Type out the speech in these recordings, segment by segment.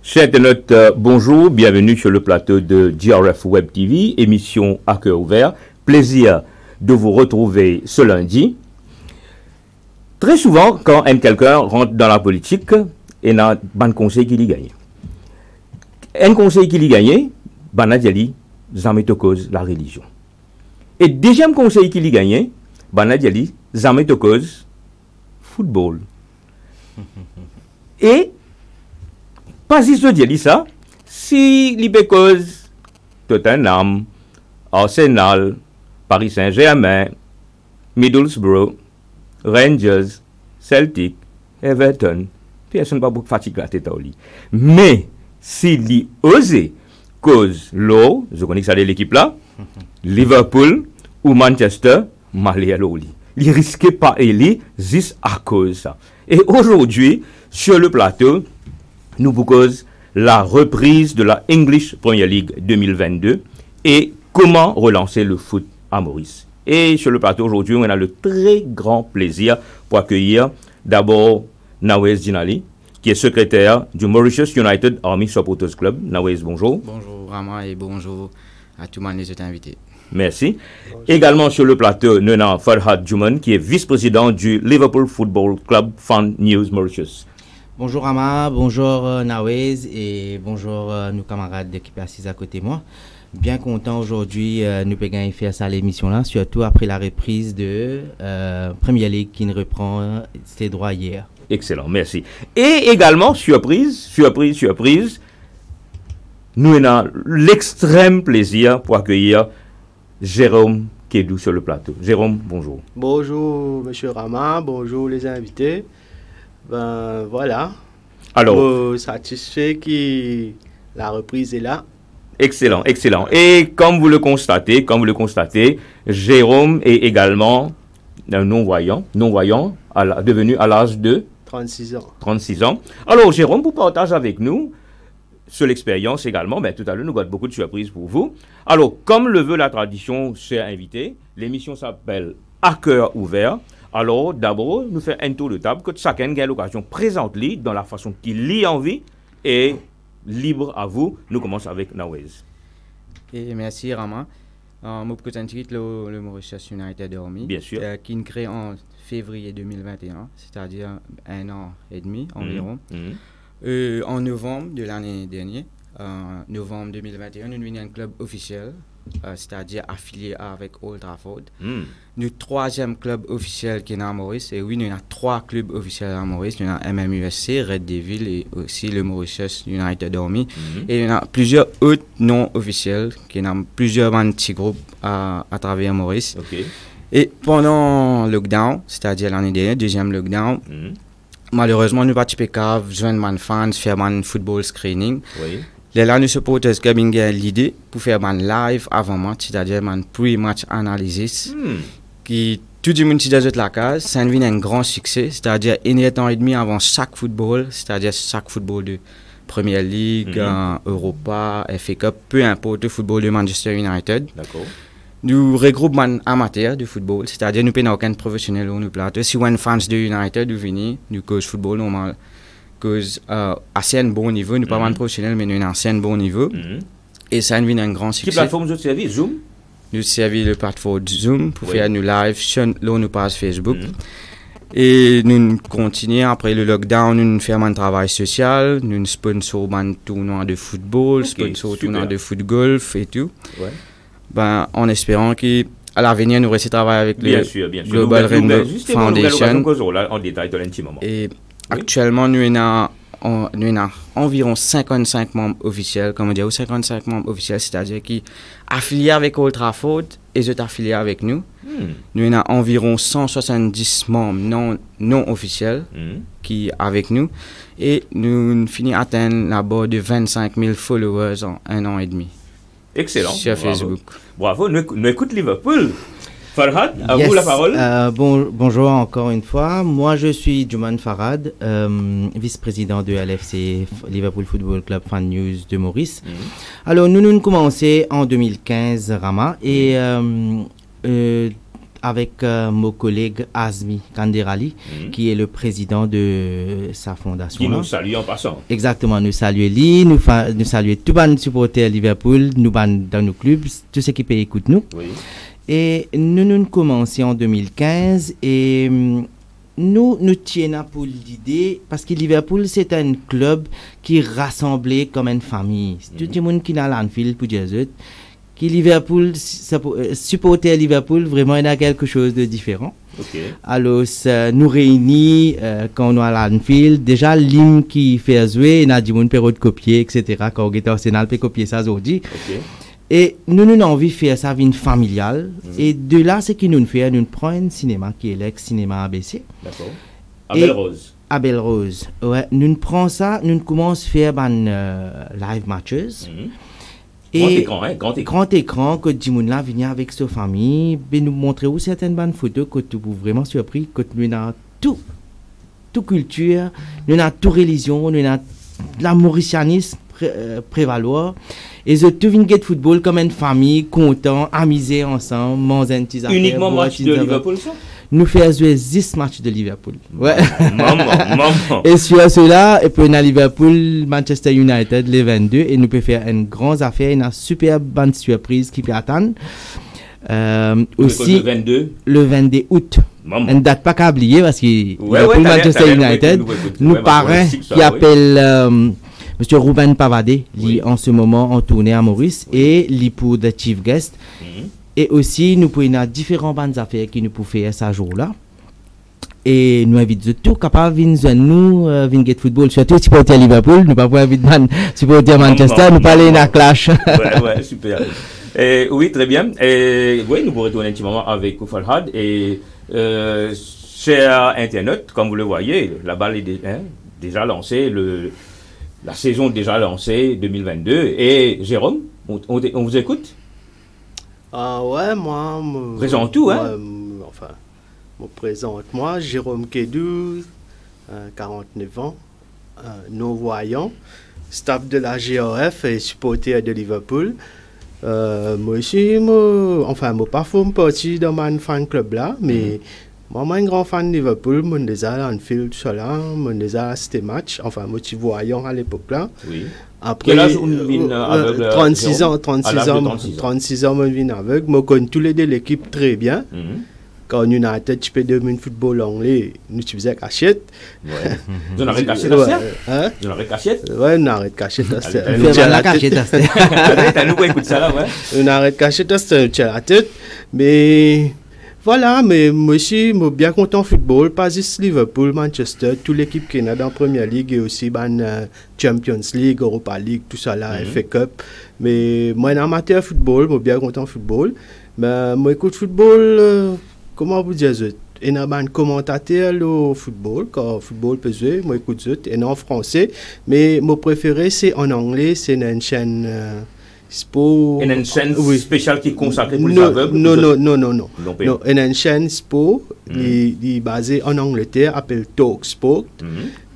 Chers internautes, bonjour, bienvenue sur le plateau de GRF Web TV, émission à cœur ouvert. Plaisir de vous retrouver ce lundi. Très souvent, quand quelqu'un rentre dans la politique, il y a un conseil qui lui gagne. Un conseil qui lui gagne, Banadjali, jamais te cause la religion. Et deuxième conseil qui lui gagne, Banadjali, jamais te cause football. Et pas si je dis ça, si l'IB cause Tottenham, Arsenal, Paris Saint-Germain, Middlesbrough, Rangers, Celtic, Everton, personne ne va beaucoup fatiguer la tête au lit. Mais s'il y osait cause l'eau, je connais que ça de l'équipe là, Liverpool ou Manchester, malé à l'eau lit. Il risquait pas aller juste à cause de ça. Et aujourd'hui, sur le plateau, nous vous cause la reprise de la English Premier League 2022 et comment relancer le foot à Maurice. Et sur le plateau aujourd'hui, on a le très grand plaisir pour accueillir d'abord Nawez Jinali, qui est secrétaire du Mauritius United Army Supporters Club. Nawez, bonjour. Bonjour Rama et bonjour à tous les autres invités. Merci. Bonjour. Également sur le plateau, nous avons Farhad Juman, qui est vice-président du Liverpool Football Club Fan News Mauritius. Bonjour Rama, bonjour Nawez et bonjour nos camarades qui sont assis à côté de moi. Bien content aujourd'hui, nous pouvons faire ça l'émission là, surtout après la reprise de Premier League qui ne reprend ses droits hier. Excellent, merci. Et également, surprise, nous avons l'extrême plaisir pour accueillir Jérôme Kédou sur le plateau. Jérôme, bonjour. Bonjour Monsieur Rama, bonjour les invités. Ben voilà. Alors, satisfait que la reprise est là. Excellent, excellent. Et comme vous le constatez, Jérôme est également un non-voyant, devenu à l'âge de 36 ans. Alors, Jérôme, vous partagez avec nous sur l'expérience également, mais tout à l'heure, nous avons beaucoup de surprises pour vous. Alors, comme le veut la tradition, chers invités, l'émission s'appelle À cœur ouvert. Alors, d'abord, nous faisons un tour de table que chacun a l'occasion de présenter dans la façon qu'il lit envie et libre à vous. Nous commençons avec Nawez. Et merci Rama. Je présente le Mauritius United Army. Bien sûr. Qui est créé en février 2021, c'est-à-dire un an et demi environ. En novembre de l'année dernière, novembre 2021, nous avons un club officiel, c'est-à-dire affilié avec Old Trafford. Nous troisième club officiel qui est à Maurice. Et oui, nous avons 3 clubs officiels à Maurice. Nous avons MMUSC, Red Devil et aussi le Mauritius United Army. Et nous avons plusieurs autres non officiels qui ont plusieurs petits groupes à travers Maurice. Okay. Et pendant le lockdown, c'est-à-dire l'année dernière, deuxième lockdown, malheureusement, nous n'avons pas pu joindre les fans, faire un football screening. Oui. Là, nous supporters qui ont l'idée pour faire un live avant match, c'est-à-dire un pre-match analysis, qui tout le monde qui dans la case, ça devient un grand succès, c'est-à-dire 1 an et demi avant chaque football, c'est-à-dire chaque football de Premier League, Europa, FA Cup, peu importe le football de Manchester United. D'accord. Nous regroupons des amateurs de football, c'est-à-dire nous n'avons aucun professionnel au plateau. Si on fans de United, nous venons, nous cause football normal. Cause assez un bon niveau, nous ne sommes pas professionnels, mais nous avons assez un bon niveau. Et ça devient un grand succès. Quelle plateforme vous servez? Zoom? Nous servons le plateforme Zoom pour faire nos lives sur nos pages Facebook. Et nous continuons après le lockdown, nous faisons un travail social, nous sponsors un tournoi de football, sponsors tournoi de foot golf et tout. Ouais. Ben, en espérant qu'à l'avenir, nous restions travailler avec le Global Rainbow Foundation. En détail dans l'intimement. Et actuellement, nous avons environ 55 membres officiels, comme on dit, ou 55 membres officiels, c'est-à-dire qui affiliés avec Old Trafford et sont affiliés avec nous. Nous avons environ 170 membres non officiels qui avec nous. Et nous finissons atteindre la barre de 25 000 followers en 1 an et demi. Excellent. Sur Facebook. Bravo. Nous écoutons Liverpool. Farhad, à vous la parole. Bonjour encore une fois. Moi, je suis Juman Farhad, vice-président de LFC, Liverpool Football Club Fan News de Maurice. Alors, nous commençons en 2015, Rama, et avec mon collègue Azmi Kanderali, qui est le président de sa fondation. Qui nous salue en passant. Exactement, nous saluons lui, nous saluons tous les supporters Liverpool, nous dans nos clubs, tous ceux qui peuvent écouter nous. Oui. Et nous commençons en 2015 et nous tenons pour l'idée, parce que Liverpool c'est un club qui rassemblait comme une famille. Tout le monde qui est à l'Anfield pour dire que Liverpool, supporter Liverpool, vraiment il y a quelque chose de différent. Okay. Alors, nous réunit quand on est à l'Anfield. Déjà, l'hymne qui fait jouer, il y a du monde qui peut copier, etc. Quand on est à Arsenal, peut copier ça aujourd'hui. Okay. Et nous avons envie de faire ça une familiale. Et de là, ce que nous faisons, nous prenons un cinéma qui est l'ex-cinéma ABC. D'accord. À Belle-Rose. À Belle-Rose. Ouais, nous prenons ça, nous commençons à faire live matches. Et grand écran, que Jimoun là vient avec sa famille, ben nous montrer aussi certaines bonnes photos que tu vous vraiment surpris, que nous avons tout culture, nous avons toute religion, nous avons la mauricianisme prévaloir. Et je tout viens de football comme une famille, content, amusé ensemble, manger un petit affaire. Uniquement match de Liverpool, ça? Nous faisons jouer 10 matchs de Liverpool. Ouais. Maman. Et sur cela, et puis on a Liverpool, Manchester United, les 22, et nous pouvons faire une grande affaire, une super bonne surprise qui peut attendre. Aussi, le 22 août. Une date pas qu'à oublier parce que Liverpool, Manchester United, nous parrain qui appelle Monsieur Ruben Pavade, en ce moment en tournée à Maurice, et l'époux de Chief Guest. Et aussi, nous pouvons avoir différentes bandes affaires qui nous peuvent faire ce jour-là. Et nous invitons tout capable de venir get football, surtout supporter Liverpool, nous pas pour inviter supporter Manchester, nous parler dans la clash. Ouais, super. Oui, très bien. Oui, nous pourrons retourner un petit moment avec Farhad. Et cher internaute, comme vous le voyez, la balle est déjà lancée, la saison est déjà lancée, 2022. Et Jérôme, on vous écoute? Ouais, moi... Présente tout, hein? Me présente moi, Jérôme Kédou, 49 ans, non-voyant, staff de la GRF et supporter de Liverpool. Moi aussi, pas fait partie de mon fan club là, mais moi, je suis un grand fan de Liverpool, je suis déjà à Anfield, tout ça là, je suis déjà à ce match, je suis voyant à l'époque là. Oui. Après, 36 ans, je viens aveugle, je connais tous les deux l'équipe très bien. Quand on a tête, tu peux devenir football anglais, nous tu faisais cachette. Ouais. Vous n'arrêtez cachette à ça? Vous n'arrêtez cachette? Ouais, on arrête cachette à ça. T'as nous écoute ça là, ouais. On arrête cachette à ça, tu as la tête. Mais voilà, mais moi aussi, je suis bien content football, pas juste Liverpool, Manchester, toute l'équipe qui est dans la Première Ligue et aussi Champions League, Europa League, tout ça là, FA Cup. Mais moi, en amateur football, je suis bien content football. Mais moi, écoute football. Comment vous dire, il y a un commentateur au football, quand le football peut jouer, moi écoute, et en français, mais mon préféré c'est en anglais, c'est une chaîne sport. Une chaîne spéciale qui est consacrée pour les aveugles? Non, une chaîne sport, qui est basée en Angleterre, appelle Talk Sport.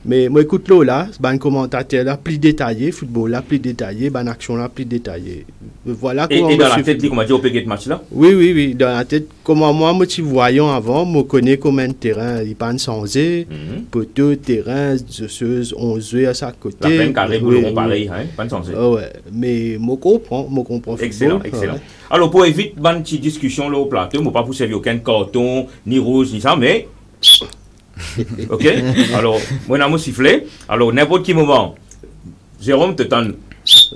Mais moi écoute là, un commentateur là plus détaillé, football là plus détaillé, une action là plus détaillée. Voilà comment et dans la tête, comment dire au PG de match là? Oui, dans la tête, comment moi je suis voyant avant, je connais comment un terrain, il pas changé, poteau, terrain, osseuse, 11 à sa côté. La peine carré, boulot pareil, hein, pas changé. Ouais, mais je comprends excellent, excellent. Alors pour éviter une petite discussion là au plateau, je ne vais pas vous servir aucun carton, ni rouge, ni ça, mais... Ok, alors, moi, je sifflé. Alors, n'importe quel moment, Jérôme te tente.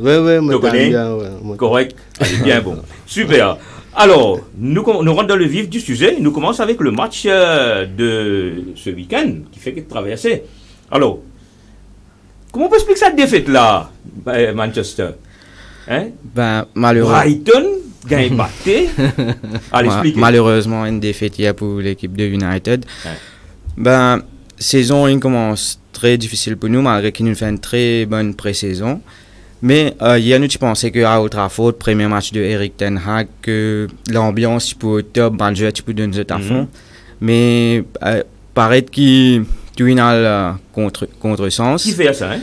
Ouais, moi, te connais bien, correct, bien bon. Super. Alors, nous rentrons dans le vif du sujet. Nous commençons avec le match de ce week-end qui fait que traverser. Alors, comment on peut expliquer cette défaite-là, Manchester? Hein? Malheureusement. Brighton gagne batté. Allez, expliquez. Malheureusement, une défaite hier pour l'équipe de United. Saison il commence très difficile pour nous, malgré qu'il nous fait une très bonne pré-saison. Mais hier, nous pensons qu'à Old Trafford, premier match de Eric Ten Hag, que l'ambiance pour top, manager, tu peux donner à fond. Mais paraît qu'il y a contre-sens. Qui fait ça, hein?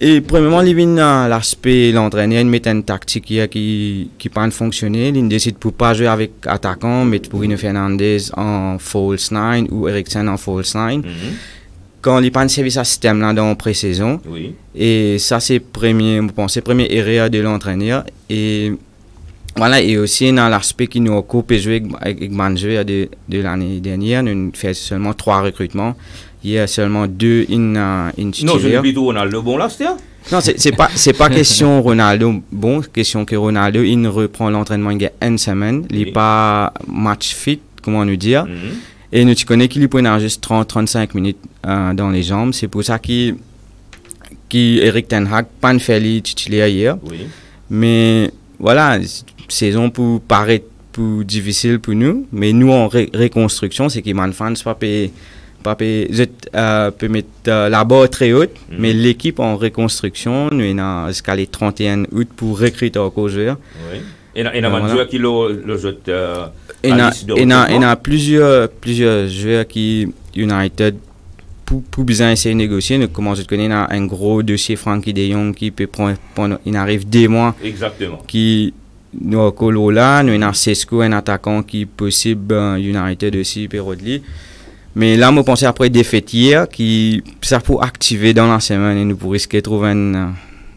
Et premièrement, il vient dans l'aspect l'entraîneur, il met une tactique qui peut fonctionner. Il décide pour pas jouer avec attaquant, mais pour Bruno Fernandes en false 9 ou Eriksen en false 9. Quand il pas servi ce système-là dans la pré-saison. Oui. Et ça, c'est première erreur de l'entraîneur. Et voilà, et aussi dans l'aspect qui nous a coupé jouer avec Manjouer de l'année dernière, nous fait seulement 3 recrutements. Il y a seulement 2 in Non, je plutôt Ronaldo bon là, c'était. Non, c'est pas question Ronaldo bon, question que Ronaldo il reprend l'entraînement il y a une semaine, il n'est pas match fit, comment nous dire. Et nous tu connais qu'il prend juste 30-35 minutes dans les jambes, c'est pour ça Eric Ten Hag pas fait les titulaire hier. Oui. Mais voilà, saison pour paraître plus difficile pour nous, mais nous en reconstruction, c'est que man fans peut mettre la barre très haute, mais l'équipe en reconstruction, nous avons jusqu'à le 31 août pour recruter encore joueurs. Oui. Et il y a un joueur qui le jette il y a plusieurs joueurs qui United pour bien essayer de négocier. Nous commençons à connaître un gros dossier Frankie de Jong qui peut prendre il arrive 2 mois. Exactement. Qui nous avons là, nous avons Sesko, un attaquant qui est possible United aussi, Perodli. Mais là, je pense après défaite hier, ça pour activer dans la semaine et nous pour risquer de trouver un.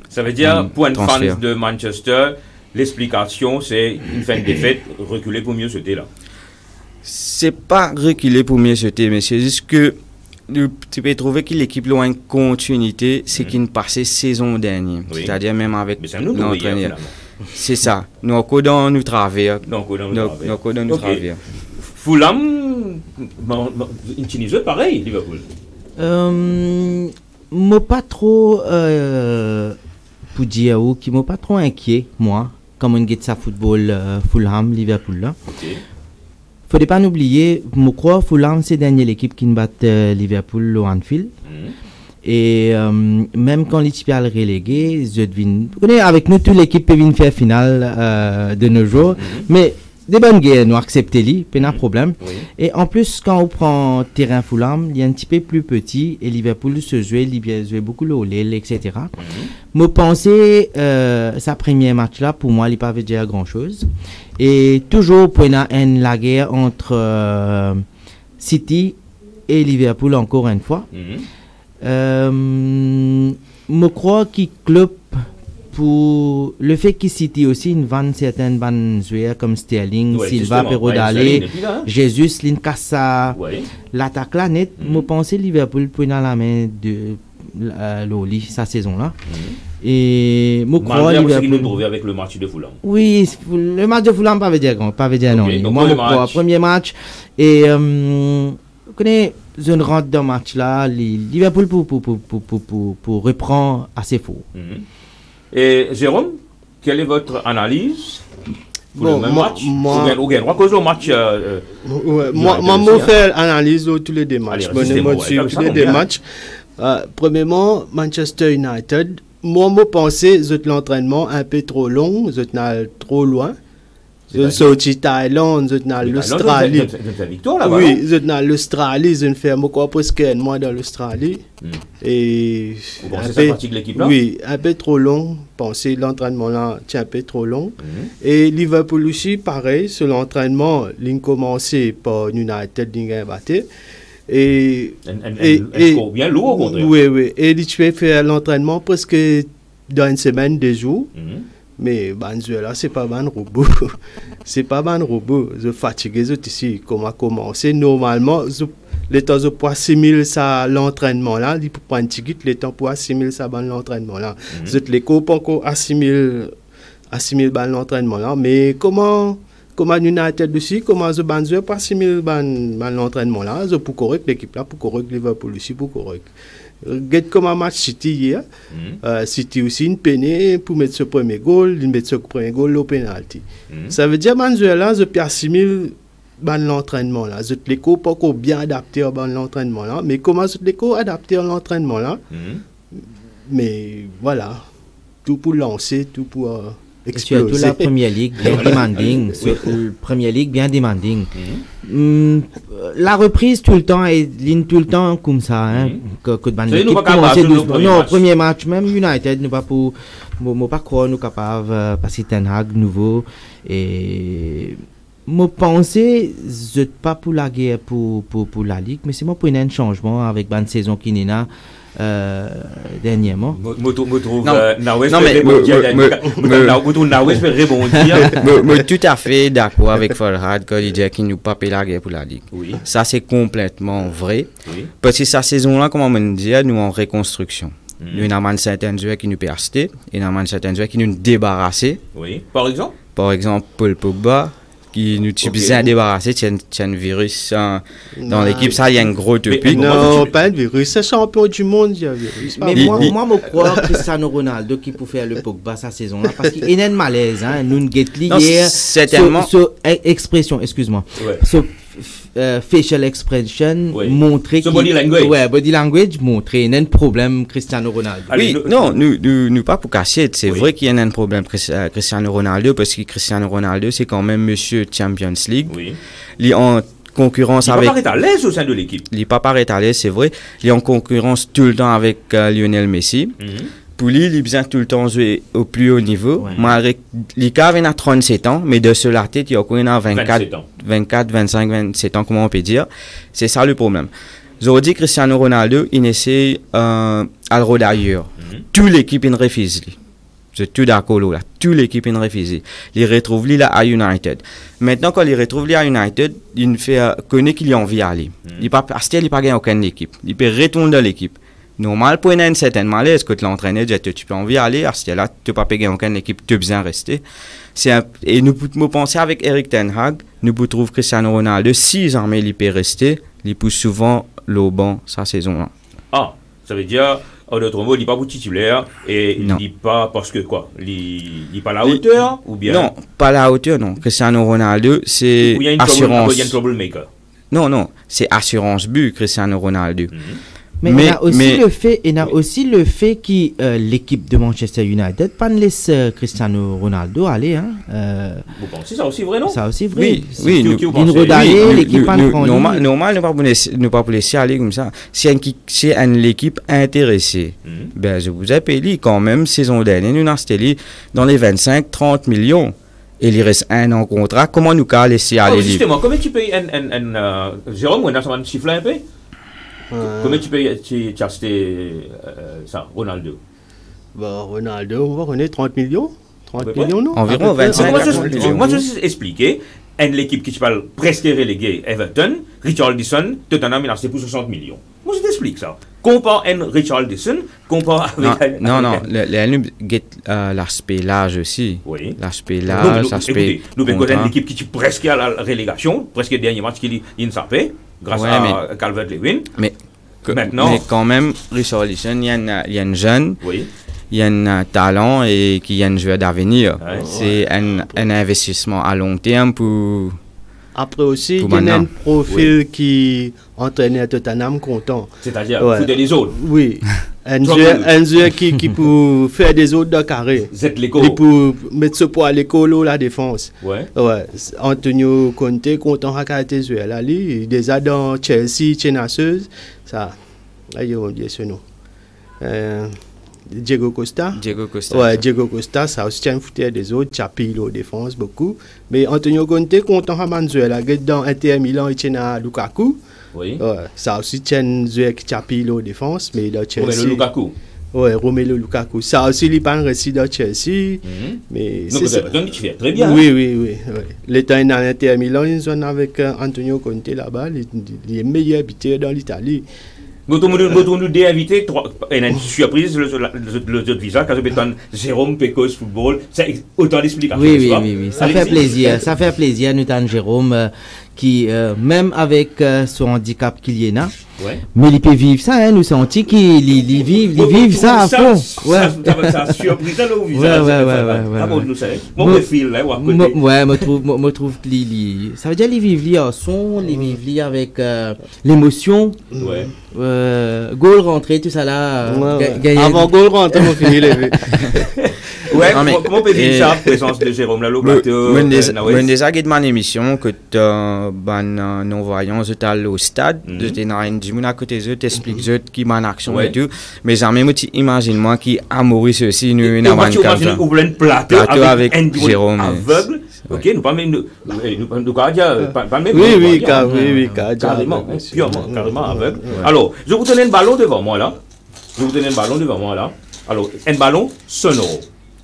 Ça veut dire, pour un fan de Manchester, l'explication c'est une fin de défaite, reculer pour mieux sauter là. C'est pas reculer pour mieux sauter, mais c'est juste que tu peux trouver que l'équipe a une continuité, c'est qu'il passait saison dernière. Oui. C'est-à-dire même avec l'entraîneur. C'est ça. Nous avons nous travers. Nous travers. Fulham, une Tunisie pareil, Liverpool. Moi pas trop pour dire qui m'a pas trop inquiet moi comme on get ça football Fulham Liverpool là. Okay. Faudrait pas oublier, je crois Fulham c'est dernière l'équipe qui bat Liverpool au Anfield. Et même quand l'équipe est reléguée, avec nous toute l'équipe peut venir faire finale de nos jours, mais des bonnes guerres, nous acceptons, pas de problème. Oui. Et en plus, quand on prend terrain Fulham, il est un petit peu plus petit et Liverpool se joue, il joue beaucoup le Olel, etc. Je pensais, sa premier match là, pour moi, il n'a pas dire grand chose. Et toujours, pour la guerre entre City et Liverpool, encore une fois. Je crois qu'il club pour le fait qu'il City aussi une vanne certaines vannes joueurs comme Sterling, Silva, Perodale, Jesus, Linkassa, l'attaque là net, je pense Liverpool pour dans la main de Loli sa saison là. Et je crois Liverpool trouvé avec le match de Fulham. Oui, le match de Fulham pas veut dire non. Moi je crois premier match et vous connaissez je rentre dans le match là, Liverpool pour reprendre assez fort. Et Jérôme, quelle est votre analyse pour le même match? Moi, je fais l'analyse de tous les deux matchs. Premièrement, Manchester United, moi, je pensais que l'entraînement un peu trop long, trop loin. Je suis sorti Thaïlande, je suis dans l'Australie. Oui, je suis dans l'Australie, je fais presque un mois dans l'Australie. Et vous pensez que ça fatigue l'équipe là? Oui, un peu trop long. Pensez l'entraînement là, c'est un peu trop long. Et Liverpool aussi, pareil, sur l'entraînement, il a commencé par United, il a battu. Et bien lourd au contraire. Oui. Et il a fait l'entraînement presque dans une semaine, 2 jours. Mais là, c'est pas un robot. C'est pas un robot. Je fatigue ici. Comment commencer? Normalement, le temps de pour assimiler ça l'entraînement là, il peut prendre un ticket le temps pour assimiler ça l'entraînement là. Je les coupes encore assimiler l'entraînement là. Mais comment United aussi, comment je banze pour assimiler l'entraînement là, je pour correct l'équipe là, pour correct Liverpool aussi, pour correct. Regarde comme un match City hier. City aussi une peine pour mettre ce premier goal, au penalty. Ça veut dire que là, je peux assimiler l'entraînement là. Je les pas encore bien adapté à l'entraînement là, mais comment je les adapté à l'entraînement là? Mais voilà, tout pour lancer, tout pour Surtout la Première Ligue, bien demanding. Première Ligue, bien demanding. La reprise tout le temps est tout le temps comme ça. Hein, non, premier match, même United, nous pas pour. Moi, pas croire nous capables passer Ten Hag nouveau. Et. Moi, pensais, je pas pour la guerre pour la Ligue, mais c'est moi pour un changement avec une saison qui n'est là. Dernièrement. Moi tout à fait d'accord avec Farhad quand il dit qu'il nous pas paye la guerre pour la Ligue. Oui. Ça c'est complètement vrai. Oui. Parce que sa saison-là, comme on dit, nous en reconstruction. Nous avons certains joueurs qui nous peuvent acheter et nous avons certains joueurs qui nous débarrasser. Oui. Par exemple, Paul Pogba. Qui nous tue bien débarrasser de un virus dans l'équipe, ça il y a un gros topic. Non, pas un virus, c'est champion du monde, il y a un virus. Mais moi, je crois que Cristiano Ronaldo qui peut faire le Pogba sa saison là, parce qu'il y a un malaise, hein, nous ne guettons hier. Certainement. Expression, excuse-moi. Facial expression, montrer que. Body language. Ouais, body language, montrer il y a un problème Cristiano Ronaldo. Oui, non, nous pas pour cacher, c'est vrai qu'il y a un problème Cristiano Ronaldo, parce que Cristiano Ronaldo, c'est quand même monsieur Champions League. Oui. Il est en concurrence avec. Il n'est pas à l'aise au sein de l'équipe. Il n'est pas à l'aise, c'est vrai. Il est en concurrence tout le temps avec Lionel Messi. Pour lui, il vient tout le temps jouer au plus haut niveau. Ouais. Malgré il a 37 ans, mais de ce la tête, il a 24, 25, 27 ans, comment on peut dire. C'est ça le problème. Aujourd'hui, Cristiano Ronaldo, il essaie à le rôle d'ailleurs. Toute l'équipe, il refuse. Je suis tout d'accord là. Toute l'équipe, il refuse. Il retrouve lui là à United. Maintenant, quand il retrouve lui à United, il fait connaît qu'il a envie d'aller. Il n'a pas gagné aucune équipe. Il peut retourner dans l'équipe. Normal pour une certaine malaise que l'entraîneur dit tu peux envie d'aller à ce là tu peux pas payer aucune équipe tu besoin rester et nous pensons avec Erik Ten Hag nous trouvons Cristiano Ronaldo 6 ans mais il peut rester il pousse souvent le banc sa saison là. Ah ça veut dire en d'autres mots il n'est pas pour titulaire et il n'est pas parce que quoi il n'est pas à la hauteur ou bien non pas à la hauteur non Cristiano Ronaldo c'est assurance il y a un troublemaker non c'est assurance but Cristiano Ronaldo. Mais il y a aussi le fait que l'équipe de Manchester United pas laisse Cristiano Ronaldo aller hein. Vous pensez ça aussi vrai non? Ça aussi vrai. Oui, l'équipe pas normal ne pas laisser aller comme ça. Si l'équipe intéressée, ben je vous appelle quand même saison dernière nous avons dans les 25-30 millions. Et il reste un an contrat. Comment nous qu'à laisser aller? Justement, comment tu payes Jérôme, on a ça chiffre un peu? Comment tu peux acheter ça, Ronaldo? Ronaldo, on va connaître 30 millions. 30 millions, non? Environ 25 millions. Moi, je vais expliquer. L'équipe qui parle presque reléguée, Everton, Richarlison, Tottenham, il a acheté pour 60 millions. Moi, je t'explique ça. Compare Richarlison, compare avec. Non, l'aspect l'âge aussi. Oui. L'aspect l'âge, l'aspect. Nous avons l'équipe qui est presque à la relégation, presque le dernier match qu'il y a sapé. Grâce à Calvert-Lewin. Mais quand même, Richarlison, il y a un jeune, il y a un talent et qui y a un joueur d'avenir. C'est un investissement à long terme pour. Après aussi, il y a un profil qui entraîne à Tottenham content. C'est-à-dire, foutre les autres. Oui. Un joueur qui peut faire des autres de carré. Il peut mettre ce poids à l'école la défense. Ouais. Antonio Conte, content à tes joueurs là, déjà dans Chelsea, Chenasseuse, ça. Là, il y a bien ce nom. Diego Costa. Ouais, Diego Costa, ça aussi un fouteur des autres, Chapilo défense beaucoup. Mais Antonio Conte, content à Manzuel, là, dans Inter Milan, il tient à Lukaku. Oui. Ça aussi tient joueur qui Chapilo défense, mais dans Chelsea. Romelu Lukaku. Ouais, Romelu Lukaku. Ça aussi, il pas réussi dans Chelsea. Mais c'est ça. Donc, tu fais très bien. Oui. L'état dans Inter Milan, ils sont avec Antonio Conte là-bas, il est meilleur buteur dans l'Italie. Nous avons des invités, une surprise, le visa, quand je Jérôme Pécos Football, c'est autant d'explications. Oui. Ça fait plaisir, nous avons Jérôme qui, même avec son handicap qu'il y a, mais il peut vivre ça, hein, nous senti qu'il vit ça à fond. Ça surprise là au visage. Moi trouve que ça veut dire qu'il vit en son, il vit avec l'émotion. Goal rentré, tout ça là. Avant goal rentré, on finit les Ouais, Non, mais- comment on peut dire ça, présence de Jérôme là, le plateau, Moi, déjà, j'ai demandé émission que non-voyants, je suis au stade, je suis dans une gym à côté, je t'explique, je qui m'en action et tout. Mais jamais, imagine-moi qui a mouru ceci, nous, et une on va imaginer ouvrir un plateau avec un Jérôme. aveugle. Ok, nous pas même, nous pas dire, pas même. Oui, carrément, carrément aveugle. Alors, je vous donne un ballon devant moi là. Alors, un ballon sonore,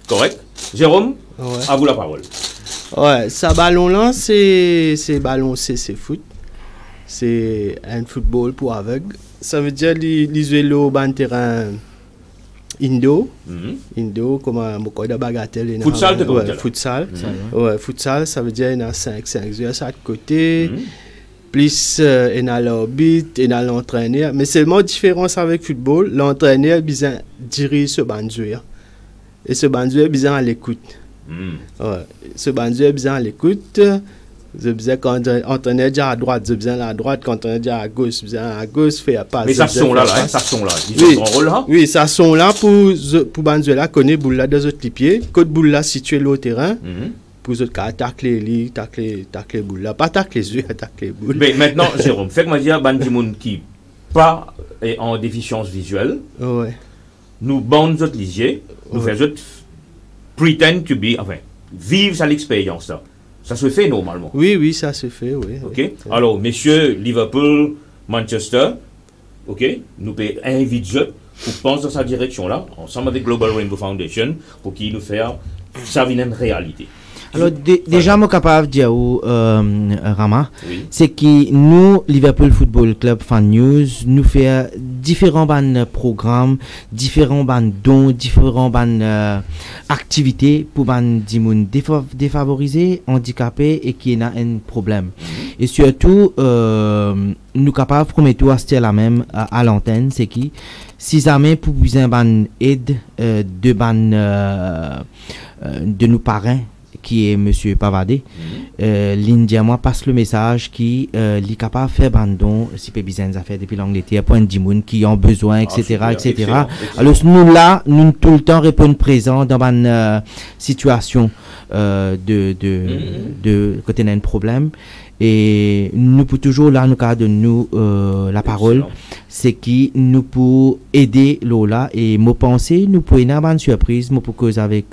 correct? Jérôme, à vous la parole. Ouais, ce ballon-là, c'est ballon CC foot. C'est un football pour aveugles. Ça veut dire les jouer au terrain Indo, comme un de bagatelle. Futsal, de ouais, futsal. Ouais, futsal, ça veut dire qu'il y a 5 joueurs à côté. Plus il y a l'orbite, il y a l'entraîneur. Mais seulement différence avec football, l'entraîneur besoin dirige ce bandoueur. Et ce bandoueur besoin à l'écoute. Ouais, ce bandoueur besoin à l'écoute. Je besoin quand l'entraîneur dit à droite, je besoin à droite, quand l'entraîneur dit à gauche, besoin à gauche, faire pas. Mais ça son là, ça son là. Ils ont un rôle là. Oui, ça son là pour bandoueur là connaît boule là dans autres pieds. Côte boule là situé au terrain. Pour les autres cas, tacler les boules là. Pas tacler les yeux, tacler les boules. Mais maintenant, Jérôme, fais-moi dire, Bandimoun qui pas est en déficience visuelle, nous bandons notre lisier, nous faisons pretend to be, enfin, vivre ça l'expérience là. Ça se fait normalement. Oui, ça se fait, oui. Ok. Alors, messieurs, Liverpool, Manchester, ok, nous pouvons inviter pour penser dans sa direction là, ensemble avec Global Rainbow Foundation, pour qu'il nous fasse ça vienne une réalité. Alors, déjà, je suis capable de dire, Rama, c'est que nous, Liverpool Football Club Fan News, nous faisons différents programmes, différents dons, différents activités pour les gens défavorisés, handicapés et qui ont un problème. Et surtout, nous sommes capables de promettre à la même à l'antenne, c'est que si jamais pour vous avez aide de nos parrains, qui est monsieur Pavadé, l'India moi passe le message qui est capable de faire bandon si peut besoin faire depuis l'Angleterre pour un dimoun qui ont besoin etc. Excellent. Alors nous là nous tout le temps répondons présent dans une situation de côté d'un problème et nous pour toujours là nous cas de nous la parole c'est qui nous pour aider Lola et moi penser nous pour une bonne surprise moi pour cause avec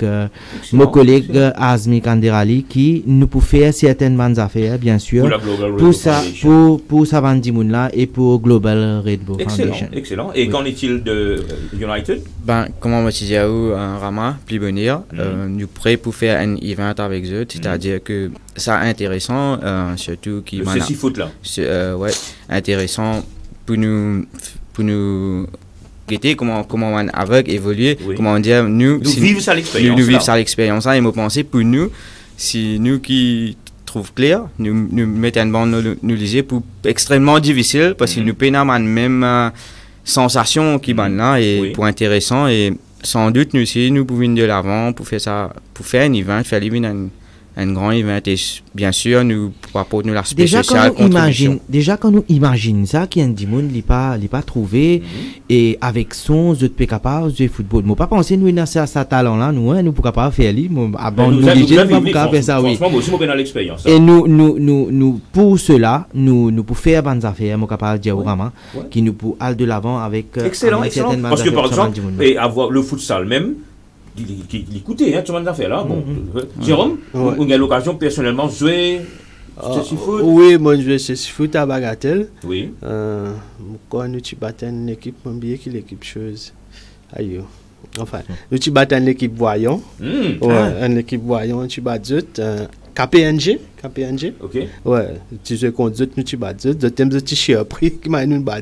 mon collègue Azmi Kanderali qui nous pour faire certaines bonnes affaires bien sûr pour ça pour ça Vandimoun là et pour Global Rainbow Foundation. Excellent. Et qu'en est-il de United? Comment moi disais Rama plus bonheur nous prêts pour faire un event avec eux, c'est-à-dire que ça intéressant surtout qui ceci foot là. Ouais, intéressant pour nous guetter comment on aveugle évoluer comment dire nous vivre ça l'expérience et me penser pour nous si nous qui trouve clair nous mettons une bande nous liser pour extrêmement difficile parce que nous peinons même sensation qui là et pour intéressant et sans doute nous aussi nous pouvons de l'avant pour faire ça pour faire un event faire un grand event et bien sûr nous apportons nous l'aspect social déjà quand nous imaginons ça qu'il y a un dimoun il pas trouvé et avec son je peux capable de football moi pas penser nous dans ça talent là nous pour capable faire lui avant nous capable faire ça oui et nous pour cela nous pour faire bonnes affaires moi capable dire vraiment qui nous pour aller de l'avant avec excellent parce que par exemple et avoir le futsal même l'écouter, tu m'as fait là. Bon, Jérôme, on a l'occasion personnellement de jouer ceci foot. Oui, moi je joue ceci foot à Bagatelle. Oui. Quand nous battons une équipe, on dit que l'équipe chose. Aïe. Enfin, nous battons l'équipe Voyant. Une équipe Voyant, tu bats KPNG. OK. Ouais, tu joues contre nous tu bats de thème de t-shirt prix qui m'a nous bats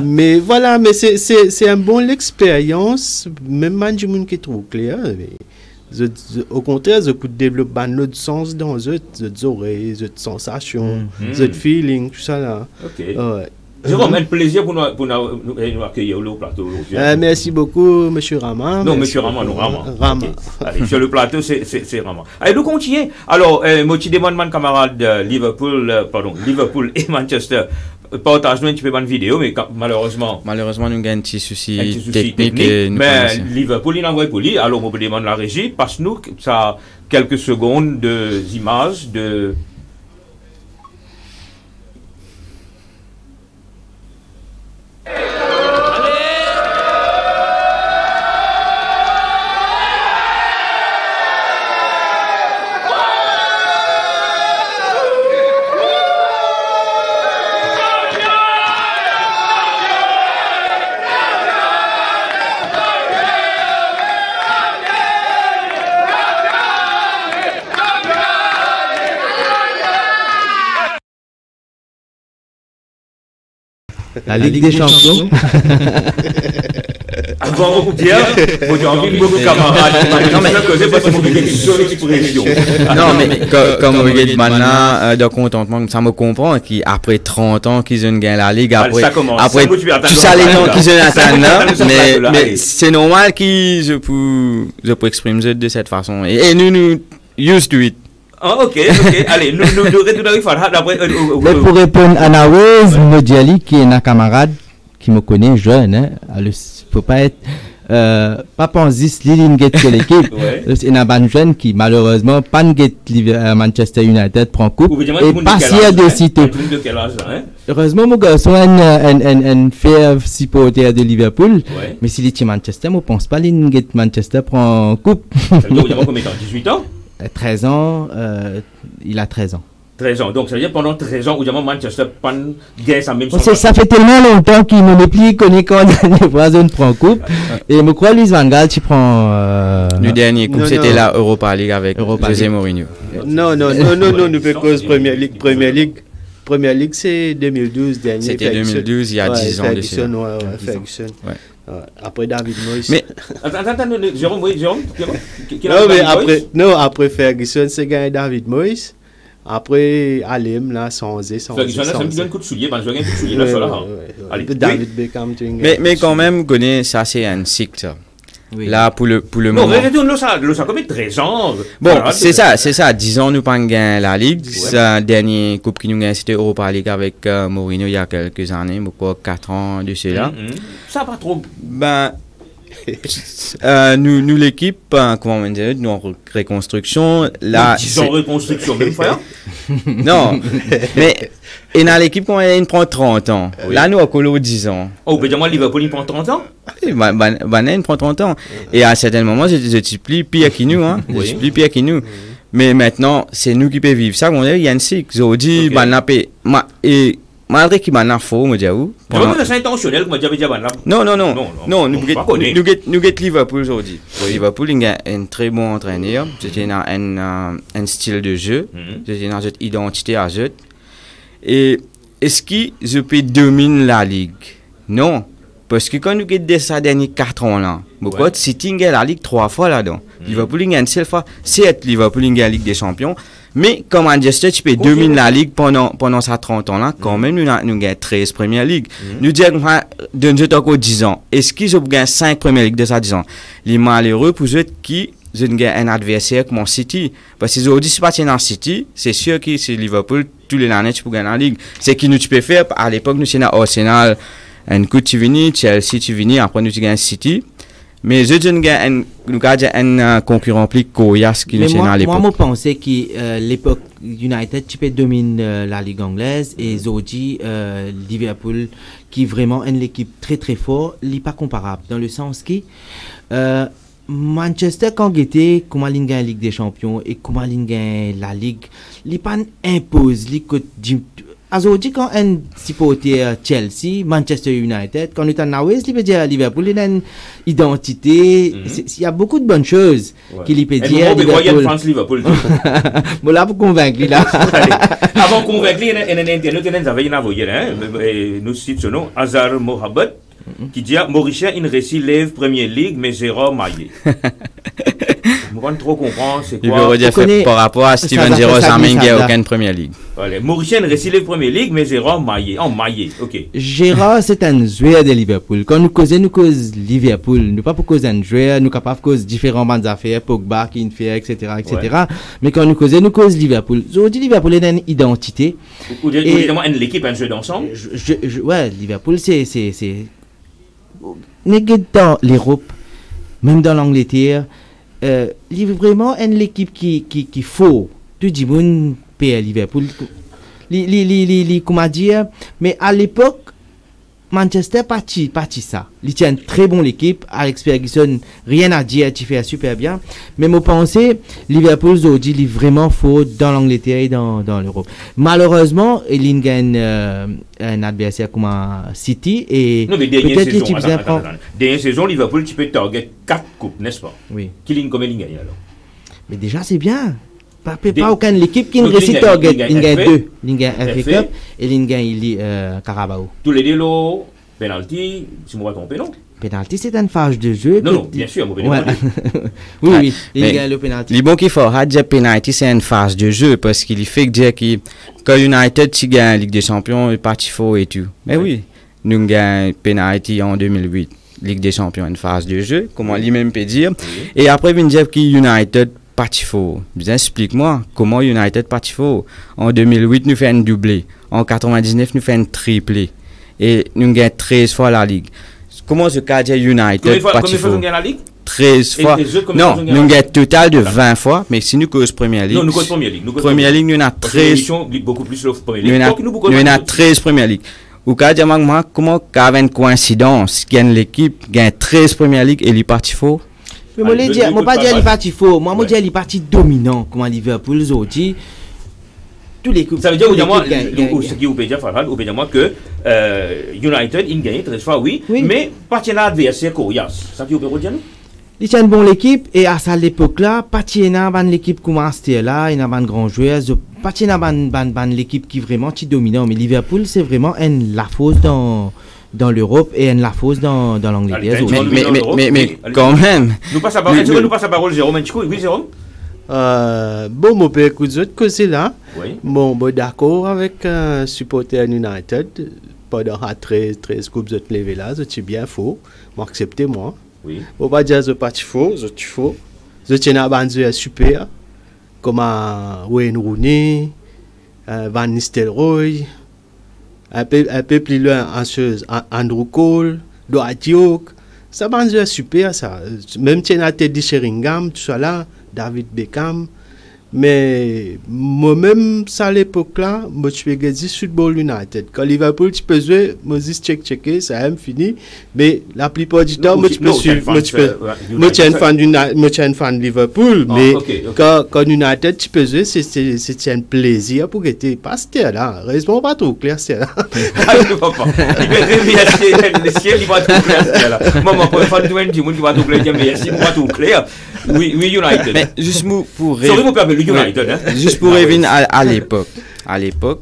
mais voilà, mais c'est un bon l'expérience même man qui est trop clair au contraire je peux développer notre sens dans les oreilles, les sensations, les feelings tout ça là. OK. Jérôme, un plaisir pour nous accueillir au plateau. Merci beaucoup, monsieur Rama. Non, monsieur Rama, non, Rama. Okay. Allez, sur le plateau, c'est Rama. Allez, nous continuons. Alors, moi, je demande mon camarade Liverpool et Manchester. partage-nous un petit peu de vidéo, mais malheureusement. Malheureusement, nous avons un petit souci technique. Mais Liverpool, il envoie pour lui. Alors, on peut demander la régie. Passe-nous ça quelques secondes d'images de. La Ligue des Champions. Avant de dire, j'ai envie de beaucoup de camarades. Non, mais non, mais comme vous dites maintenant, de contentement, ça me comprend qu'après 30 ans qu'ils ont gagné la Ligue, après tout ça, les gens qu'ils ont atteint, mais c'est normal que je peux exprimer de cette façon. Et nous used to it. Ah, ok. Allez, nous Mais pour répondre à Nawez Modiali, qui est un camarade qui me connaît jeune, hein, il ne faut pas être. Pas penser Lillinget de l'équipe. C'est une bonne jeune qui, malheureusement, pas de Manchester United prend coupe. Et passer de sitôt. Heureusement, mon garçon est un fier supporter de Liverpool. Mais s'il est Manchester, je ne pense pas Lillinget Manchester prend coupe. Ça veut dire combien de temps? 18 ans? 13 ans, il a 13 ans. 13 ans, donc ça veut dire pendant 13 ans, où Manchester gagne sa même chose. Ça fait tellement longtemps qu'il ne plus connu quand les voisins prennent coupe. Et je crois que Luis Van Gaal, tu prends. Le dernier coupe, c'était la Europa League avec José Mourinho. Non, nous faisons cause Premier League, c'est 2012 dernier. C'était 2012, il y a 10 ans de ça. Ferguson. Après David Moyes. Mais attends, Jérôme. Après Ferguson, c'est gagné David Moyes. Après Alim, là, sans Ferguson, ça me donne un coup de soulier, je vais un coup de soulier là, sur là. David Beckham. Mais quand même, ça c'est un cycle. Oui. Là, pour le moment. Non, ça comme 13 ans. Bon, c'est ça. 10 ans, nous pas gagné la Ligue. La dernière coupe qui nous gagne, c'était Europa League avec Mourinho il y a quelques années, pourquoi 4 ans de cela. Ça pas trop. Nous l'équipe, comment on dit, nous en reconstruction. Là, 10 ans en reconstruction, même frère. Non, mais et dans l'équipe, quand il prend 30 ans. Oui. Là, nous, à Colo 10 ans. Oh, mais dis-moi, Liverpool, il prend 30 ans? Il prend 30 ans. Et à un certain moment, je suis plus pire que nous. Je suis plus pire que nous. Mais maintenant, c'est nous qui pouvons vivre ça. Il y a un cycle. Je dis, et malgré qu'il m'a faux, me dit où? C'est intentionnel, comme je Non, nous get Liverpool aujourd'hui. Liverpool, il a un très bon entraîneur. C'était un style de jeu. C'était une identité à jeu. Et est-ce que je peux dominer la Ligue? Non. Parce que quand nous avons ça derniers 4 ans là, pourquoi City a la Ligue 3 fois là-dedans. Liverpool a une seule fois. C'est Liverpool a la Ligue des Champions. Mais comme Manchester, tu peux dominer la Ligue pendant ces 30 ans là. Quand même, nous avons 13 Premier League. Nous disons que encore 10 ans. Est-ce que je gagne 5 Premier League de ça 10 ans? Les malheureux pour ceux qui je gagne un adversaire comme City. Parce que aujourd'hui, si tu dans City, c'est sûr que c'est Liverpool, tous les années, tu peux gagner la Ligue. C'est ce que tu peux faire. À l'époque, nous, c'est Arsenal, un coup, tu viens, Chelsea, tu viens, après, nous, tu gagnes City. Mais je gagne un concurrent plus coriace qui nous c'est à l'époque. Moi, je pensais que l'époque United, tu peux dominer la Ligue anglaise et aujourd'hui, Liverpool, qui est vraiment une équipe très très forte, n'est pas comparable. Dans le sens que Manchester, quand il était, comment il gagne la Ligue des Champions et comment il gagne la Ligue, il pas impose. Aujourd'hui, quand un supporter Chelsea, Manchester United, quand on est en Nawes, il peut dire Liverpool, il a une identité. Il y a beaucoup de bonnes choses qu'il peut dire. Liverpool. Bon, là, pour convaincre, là. Avant de convaincre, il y a un internet, nous citons son nom, Azar Mohamed, qui dit Mauricien, il réussit lève Premier Ligue, mais Gérard Maillet. pas trop comprendre c'est Il quoi. veut dire par rapport à Steven Gerrard, il n'y a aucune première ligue. Voilà. Mauricien réussit les premières ligues, mais Gérard maillé, ok. Gérard, c'est un joueur de Liverpool. Quand nous cause Liverpool, nous pas pour cause un joueur, nous capable cause différents bandes d'affaires, Pogba, Kinfer, etc. Ouais. Mais quand nous cause Liverpool. Aujourd'hui, Liverpool est une identité. Ou directement l'équipe, un jeu d'ensemble. Ouais, Liverpool, c'est dans l'Europe, même dans l'Angleterre, vraiment une équipe qui faut. Tout le monde paye à Liverpool. Comment dire, mais à l'époque, Manchester parti ça. Il tient une très bonne équipe. Alex Ferguson, rien à dire, il fait super bien. Mais moi, pensez, Liverpool aujourd'hui, il est vraiment faux dans l'Angleterre et dans l'Europe. Malheureusement, il gagne un adversaire comme City et non, mais peut-être l'équipe dernière saison, Liverpool, tu peux target 4 coupes, n'est-ce pas? Oui. Combien il gagne alors? Mais déjà, c'est bien. Pas aucune l'équipe qui ne réussit pas. Il gagne 2. Il gagne FA Cup et il gagne Carabao. Tous les deux, penalty, si je ne me trompe, non? Penalty, c'est une phase de jeu. Non, bien sûr, oui, il gagne le penalty. Le bon qu'il faut dire penalty, c'est une phase de jeu parce qu'il fait dire que quand United tu gagne la Ligue des Champions, il est parti faux et tout. Mais oui, nous gagnons penalty en 2008. Ligue des Champions, une phase de jeu, comment lui-même peut dire. Et après, il dit que United parti faux. Explique-moi comment United parti faux. En 2008, nous faisons un doublé. En 99, nous faisons un triplé. Et nous gagnons 13 fois la Ligue. Comment ce cas de United parti faux? Combien de fois nous gagnons la Ligue? 13 fois. Non, nous gagnons un total de 20 fois. Mais si nous cause Première Ligue. Non, nous cause Première Ligue. Première Ligue, nous avons 13. Beaucoup plus le Première Ligue. Nous avons 13 Première Ligue. Ou cas de moi, comment qu'avec une coïncidence, gagne l'équipe, gagne 13 Première Ligue et il est parti faux? Mais moi, je ne pas dire qu'il est parti faux. Moi, je dis qu'il est parti dominant, comme Liverpool aujourd'hui. Tous les coups. Ça veut dire, ce qui vous peut dire, Farhad, vous peut dire que United, il gagne 13 fois, oui. Mais partenaire adversaire coriace. Ça qui vous peut dire, nous? Il tient une bonne équipe et à cette époque-là, partenaire de l'équipe comme Astia là, il y a un grand joueur. Partenaire de l'équipe qui vraiment est dominant. Mais Liverpool, c'est vraiment la fausse dans l'Europe et la fausse dans l'Angleterre. Mais quand même. Nous passons la parole, Jérôme. Oui, Jérôme. Bon, mon père, écoute, de côté là. Oui. Bon, d'accord avec supporter United. Pendant 13 coupes de lever là, c'est bien faux. M'acceptez moi. Oui. On va dire que c'est pas faux, c'est faux. Je tiens à bander super. Comme Wayne Rooney, Van Nistelrooy. Un peu plus loin, Andrew Cole, Dwight York. Ça bande super, ça. Même Teddy Sheringham, tout ça là, David Beckham. Mais moi-même, ça à l'époque-là, moi je fais du Football United. Quand Liverpool, tu peux jouer, moi je checker, ça a fini. Mais la plupart du temps, moi je suis un fan de Liverpool. Mais quand United, tu peux jouer, c'est un plaisir pour que tu passes là. Reste-moi pas trop clair, c'est là. Il va trop clair, moi, mon fan de Wendy, moi, qui va trop clair, mais il va trop clair. Oui, United. Mais juste pour United, hein? Juste pour revenir à l'époque. À l'époque,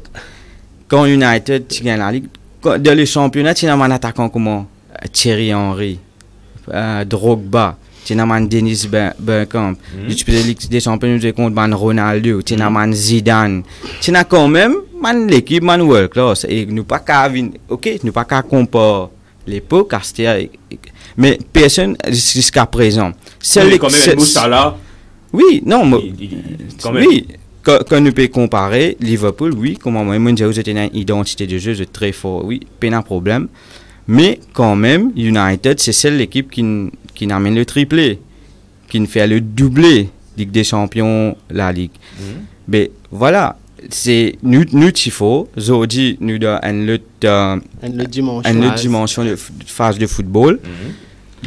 quand United gagne la Ligue, dans les championnats, tu as un attaquant comme Thierry Henry, Drogba, tu as un Dennis Bergkamp, tu peux Ligue des champions contre Ronaldo, tu as un Zidane, tu as quand même l'équipe world class. Et nous pas qu'à nous pas qu'à comparer l'époque, mais personne jusqu'à présent. C'est quand même Moussala. Oui, non, oui, quand nous pouvons comparer, Liverpool, oui, comme moi, j'ai une identité de jeu, c'est très fort, oui, pas de problème. Mais quand même, United, c'est celle l'équipe qui amène le triplé, qui fait le doublé, Ligue des Champions, la Ligue. Mais voilà, c'est nous tifo, aujourd'hui, nous avons une dimension de phase de football.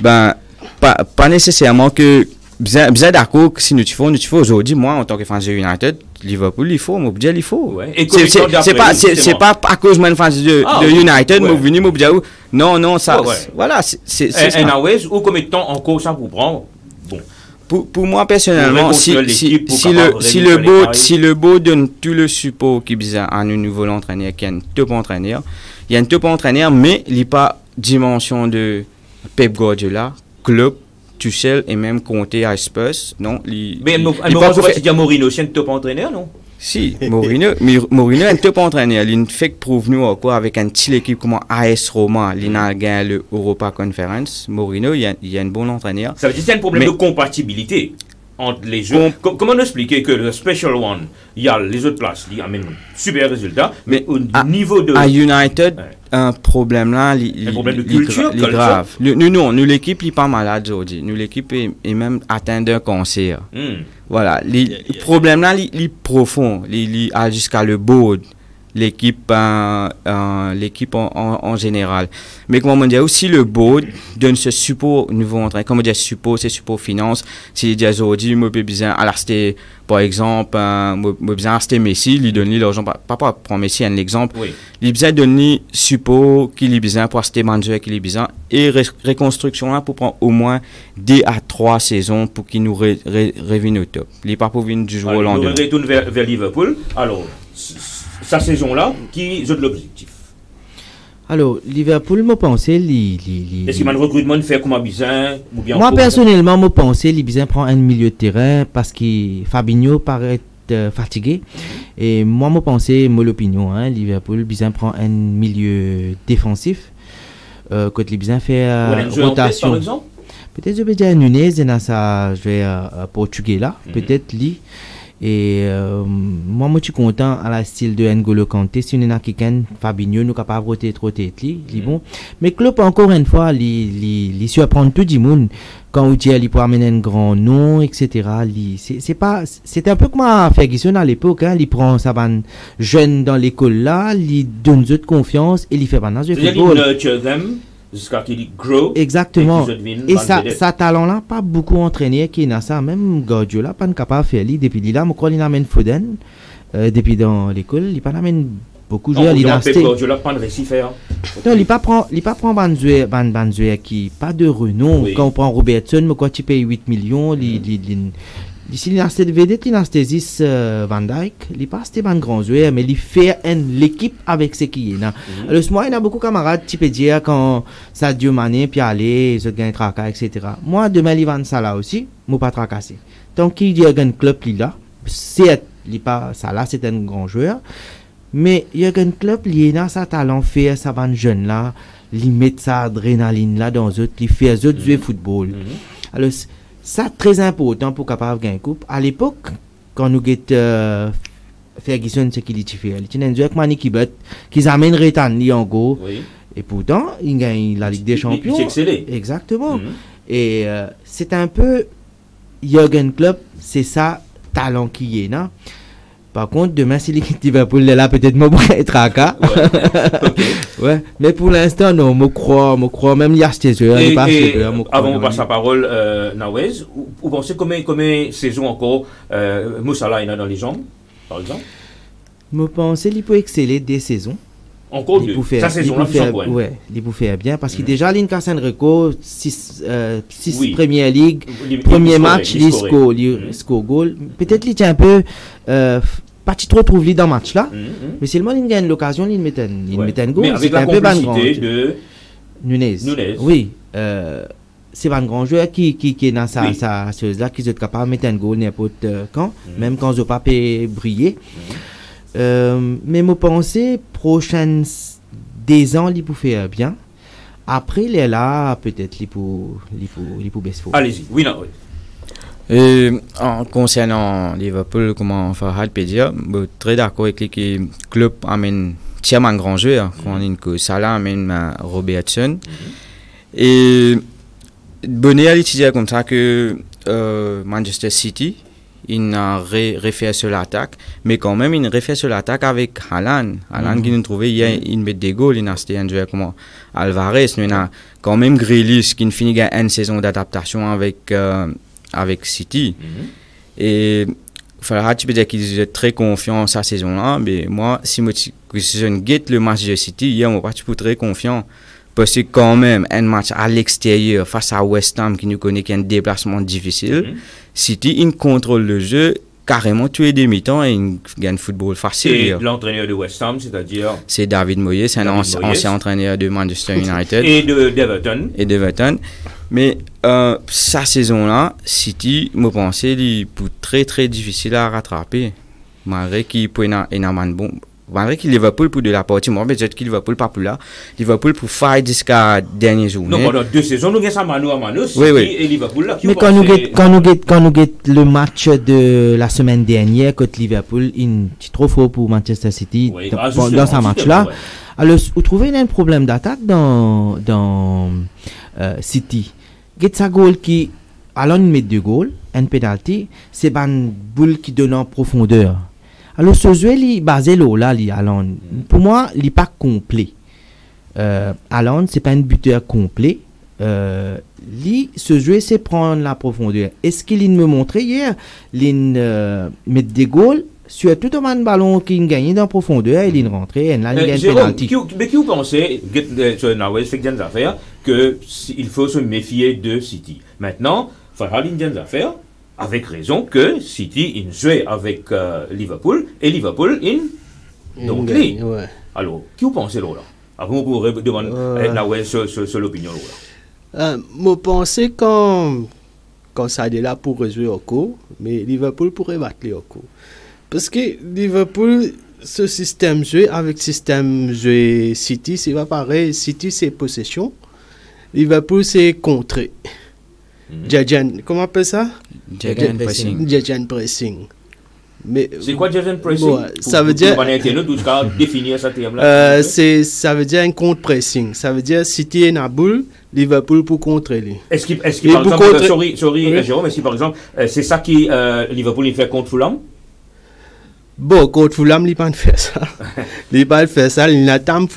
Ben, pas nécessairement que. Bien d'accord que si nous tifons aujourd'hui, moi en tant que fan de United, Liverpool il faut, il faut. Ouais. C'est pas à cause de fan de United, moi venir me dire non ça voilà c'est ça. Ou comme étant encore ça pour prendre. Bon. Pour moi personnellement, si le beau donne tout le support qui besoin à un nouveau entraîneur qui est un top entraîneur, il y a un top entraîneur mais il n'y a pas dimension de Pep Guardiola, club Tuchel et même Conte à Spurs, non? Mais on va dire Mourinho, c'est un top entraîneur, non? Si, Mourinho est un top entraîneur. Il fait que prouve nous encore avec une petite équipe comme AS Roma, il a gagné le Europa Conference. Mourinho, il y a un bon entraîneur. Ça veut dire qu'il y a un problème de compatibilité entre les jeux. Comment nous expliquer que le Special One, il y a les autres places, il y a même super résultat, mais au niveau de... À United, un problème là, un problème de culture, grave. Nous l'équipe n'est pas malade aujourd'hui. Nous l'équipe est même atteinte d'un cancer. Voilà, le problème là, il est profond. Il a jusqu'à le board. L'équipe en général. Mais comment on dit aussi le board donne ce support nouveau entraîneur. Comme on dit support, c'est support finance. Si il dit aujourd'hui, moi, j'ai besoin à l'acheter, par exemple, moi, besoin acheter Messi, lui donner l'argent. Papa prend Messi un exemple. Oui. Il besoin de donner support qu'il a besoin pour acheter manager qu'il a besoin et reconstruction là pour prendre au moins 2 à 3 saisons pour qu'il nous revienne au top. Il n'est pas pour venir du jour au lendemain. On retourne vers Liverpool. Alors, sa saison-là, qui est l'objectif? Alors, Liverpool, je pense, est-ce qu'il y a un recrutement de faire comme Abizin ou bien? Moi, personnellement, je pense que Abizin prend un milieu de terrain parce que Fabinho paraît fatigué. Et moi, je pense, mon opinion, Liverpool, Abizin prend un milieu défensif. Quand Abizin fait rotation. Par exemple? Peut-être je vais dire Nunez dans sa portugais là. Peut-être lui. Et moi, je suis content à la style de N'Golo Kanté. Si on a quelqu'un, Fabinho, nous capable de trotter, bon. Mais Klopp, encore une fois, il surprend tout le monde. Quand on dit qu'il peut amener un grand nom, etc. C'est un peu comme à Ferguson à l'époque. Il prend sa bande jeune dans l'école là, il donne de confiance et il fait maintenant du football. Jusqu'à qu'il grow. Exactement. Et ça talent-là, pas beaucoup entraîné qui est dans ça. Même Guardiola, pas capable de faire. Depuis là, je crois qu'il amène Foden. Depuis dans l'école, il pas amène beaucoup de joueurs. Guardiola pas de récit faire. Non, il pas prend Banzoué qui pas de renom. Oui. Quand on prend Robertson, je crois qu'il paye 8 millions. Ici, il a acheté vedette, il a acheté Van Dijk, il n'est pas acheté un grand joueur, mais il fait l'équipe avec ce qui est là. Alors, moi, il y a beaucoup de camarades qui peuvent dire quand Sadio Mané, puis aller, ils ont gagné tracas, etc. Moi, demain, il va ça là aussi, je ne pas tracasser. Donc, il dit qu'il y a un club là, c'est pas ça là, c'est un grand joueur, mais il y a un club, il a sa talent faire, ça va jeune là, il met sa adrénaline là dans eux, il fait eux jouer football. Alors, ça très important pour capable gagner coupe. À l'époque, quand nous avons Ferguson, ce qu'il dit faire, il y a un joueur qui amène Retani en go. Oui. Et pourtant, il gagne la Ligue des Champions. Il excellé. Exactement. Et c'est un peu Jürgen Klopp, c'est ça talent qui est là. Par contre, demain, si l'équipe Liverpool est là, peut-être moi pourrais être à cas. Ouais. Mais pour l'instant, non, je crois, même il y a acheté joueurs, il pas acheté joueurs. Avant de passer la parole, Nawez, vous pensez combien saison encore Moussala est dans les jambes, par exemple? Je pense qu'il peut exceller des saisons. Encore deux. Sa saison là, ouais, il peut faire bien parce que déjà l'Inca Reco 6 Premier League, premier match, il score goal. Peut-être qu'il tient un peu pas trop trouvé dans le match là, mais si le monde gagne l'occasion, il met un goal. Mais avec la complicité de Nunez. Oui, c'est un grand joueur qui est dans sa chose là, qui est capable de mettre un goal n'importe quand, même quand Zopa peut briller. Mais je pense prochaines des ans, il peut faire bien. Après, il est là, peut-être, il peut baisser. Allez-y, oui, non, oui. En concernant Liverpool, comment Farhad peut dire, je suis très d'accord avec que le club amène un grand joueur, que Salah amène Robertson. Et Bonnet a dit comme ça que Manchester City, il a refait sur l'attaque, mais quand même, il refait sur l'attaque avec Haaland. Haaland qui nous trouvait, il met des goals, il a acheté un joueur comme Alvarez, mais il a quand même Grealish qui finit une saison d'adaptation avec City. Et Farhad, tu peux dire qu'il est très confiant cette saison-là, mais moi, si je guette le match de City, hier, moi, je suis très confiant. Parce que quand même, un match à l'extérieur face à West Ham qui nous connaît qui a un déplacement difficile, City, il contrôle le jeu, carrément tuer des mi-temps et il gagne football facile. Et l'entraîneur de West Ham, c'est-à-dire? C'est David Moyes, c'est un ancien entraîneur de Manchester United. Et d'Everton. Mais sa saison-là, City, je pensais, il est très très difficile à rattraper. Malgré qu'il peut énormément bon. Malgré qu'il Liverpool pour de la partie, moi, peut-être qu'il Liverpool pas pour là. Liverpool pour faire jusqu'à dernière journée. Non, pendant 2 saisons, nous avons ça mano à mano, City et Liverpool là. Mais quand nous get le match de la semaine dernière contre Liverpool, il est trop fort pour Manchester City dans ce match-là. Alors, vous trouvez un problème d'attaque dans City. Get sa goal qui, alors il met 2 goals, un penalty, c'est une boule qui donne en profondeur. Alors, ce jeu, il est basé là, pour moi, il n'est pas complet. Allen, ce n'est pas un buteur complet. Ce jeu, c'est prendre la profondeur. Est-ce qu'il me montrait hier, il met des goals, sur tout un ballon qui gagne dans la profondeur, il rentre, et là, il gagne un penalty. Mais qui vous pensez, sur Nawez, fait des affaires, qu'il faut se méfier de City. Maintenant, Farhad des affaires, avec raison que City il jouait avec Liverpool et Liverpool donc ouais. Alors qui vous pensez là après vous pourrez demander sur l'opinion là moi pensais quand ça est là pour rejouer au cours mais Liverpool pourrait battre au cours parce que Liverpool ce système jeu avec système jeu City c'est pas pareil. City c'est possession, Liverpool c'est contrer. Comment on appelle ça? Jajan pressing. Mais c'est quoi Jajan pressing? Ça veut dire définir ça terme là. Ça veut dire un contre pressing. Ça veut dire City est en boule, Liverpool pour contrer lui. Est-ce qu'il par exemple sorry Jérôme, si par exemple c'est ça qui Liverpool il fait contre Fulham? Bon, contre Fulham, il pas faire ça. Il pas faire ça, il attend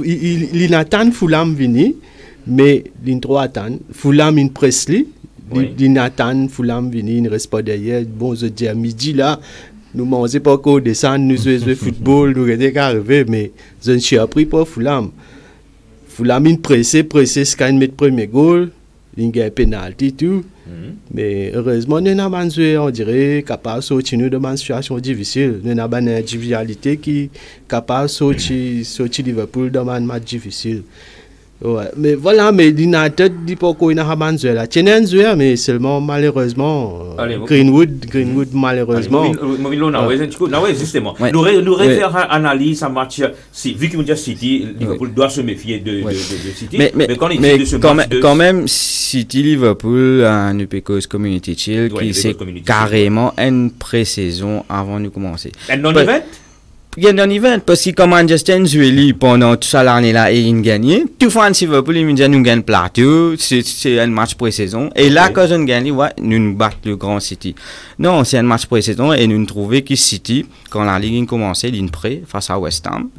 Fulham venir, mais il trop attend. Fulham il presse lui. Il Nathan, Fulham, Vini, il ne reste pas derrière. Bon, je dis à midi là, nous ne mangeons pas encore descendre, nous jouons au football, nous regardons qu'arriver, mais je ne suis appris pas Fulham. Fulham, il pressé, c'est quand il met le premier goal, il gagne un penalty, tout. Mais heureusement, nous avons joué, on dirait, capable de sortir de une situation difficile. Nous avons une individualité qui est capable de sortir Liverpool dans un match difficile. Ouais, mais voilà, mais l'United dit pas qu'on a un joueur là. Tiens un joueur, mais seulement malheureusement Greenwood malheureusement. Justement. Nous faire analyse un match. Si vu qu'il dit City, Liverpool doit se méfier de City. Mais quand même, City Liverpool a un Upecos Community Shield qui c'est carrément une pré-saison avant de commencer. Un non-event. Il y a un event parce que comme Manchester joué pendant toute l'année là et il gagne tout fan Liverpool il me dit nous gagne plateau c'est un match pré-saison et là quand on gagne ouais nous battons le grand City non c'est un match pré-saison et nous trouvons que City quand la ligue commençait il prêt face à West Ham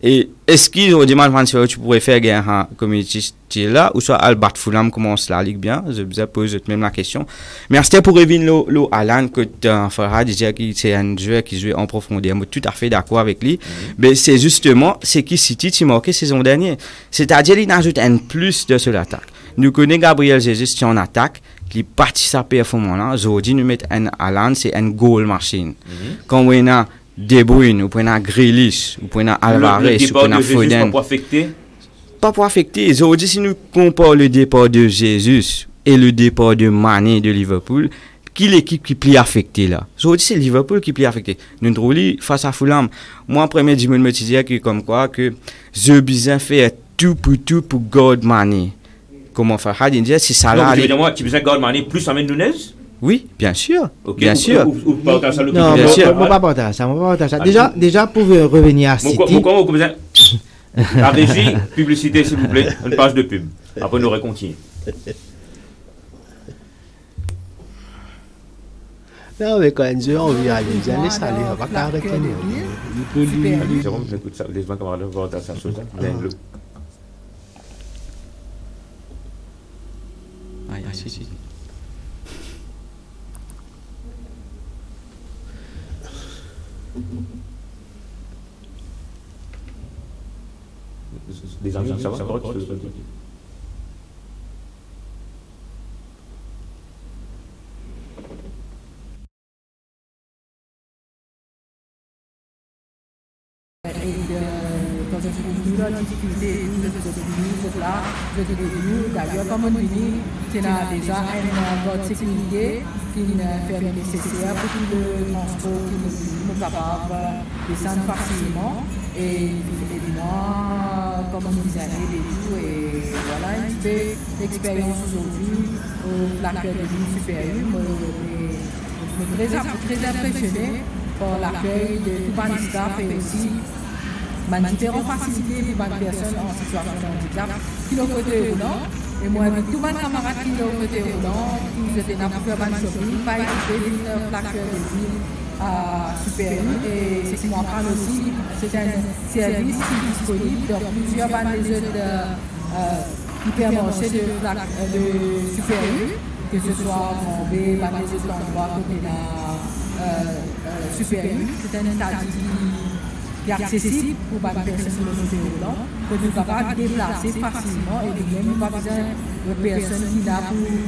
et est-ce qu'ils ont dit man tu pourrais faire gagner un community là ou soit Albert Fulham commence la ligue bien je vous pose même la question mais c'était pour revenir le Alan que Farhad disait que c'est un joueur qui joue en profondeur moi tout à fait d'accord avec lui mais c'est justement c'est qui City qui marqué saison dernière c'est-à-dire il ajoute un plus de sur l'attaque nous connaissons Gabriel Jesus qui en attaque qui partit sa performance là aujourd'hui nous mettons un Alan c'est un goal machine quand on a De Bruyne ou on a Grealish ou on a Alvarez ou on a Foden pas pour affecter. Aujourd'hui, si nous comparons le départ de Jésus et le départ de Mané de Liverpool, qui est l'équipe qui est affectée là? Aujourd'hui, c'est Liverpool qui est affecté. Nous trouvons face à Fulham. Moi, premier dimanche, me disais que comme quoi que je besoin faire tout pour garder Mané. Comment faire? C'est ça là. Tu veux dire moi, tu besoin garder Mané plus Amène Nunez? Oui, bien sûr. Okay. Bien sûr. Non, bien sûr. On va pas ça. Déjà pour revenir à City. Pourquoi vous besoin? La régie, publicité s'il vous plaît, une page de pub. Après nous recontinuer. Non mais quand on vient aller, laisse aller, on va pas arrêter. Jérôme, j'écoute ça, laisse-moi camarade voir ta chose. Si. Des amis, ça va parce que pour nous, la difficulté, nous sommes là, nous sommes nous, d'ailleurs, comme on dit, c'est déjà un code sécurité qui fait le nécessaire pour que le transport qui nous capable de descendre facilement. Et évidemment, comme on disait, et voilà un petit peu d'expérience aujourd'hui au l'accueil de l'île supérieure. Je suis très impressionné par l'accueil de tout le staff et aussi différentes facilités pour les personnes en situation de handicap qui l'ont côté roulant. Et moi, avec tous mes camarades qui l'ont côté roulant, qui étaient dans le shopping, pas équipés d'une l'accueil de l'île supérieure. Et c'est ce qui m'en parle aussi. C'est un service qui est disponible dans plusieurs bandes hypermarchés de supérieure, que ce soit en B, bandes des autres endroits côté supérieure. C'est un état qui est accessible pour les personnes de côté roulant, que nous sommes capables de déplacer facilement et de même pas besoin de personnes qui là pour nous,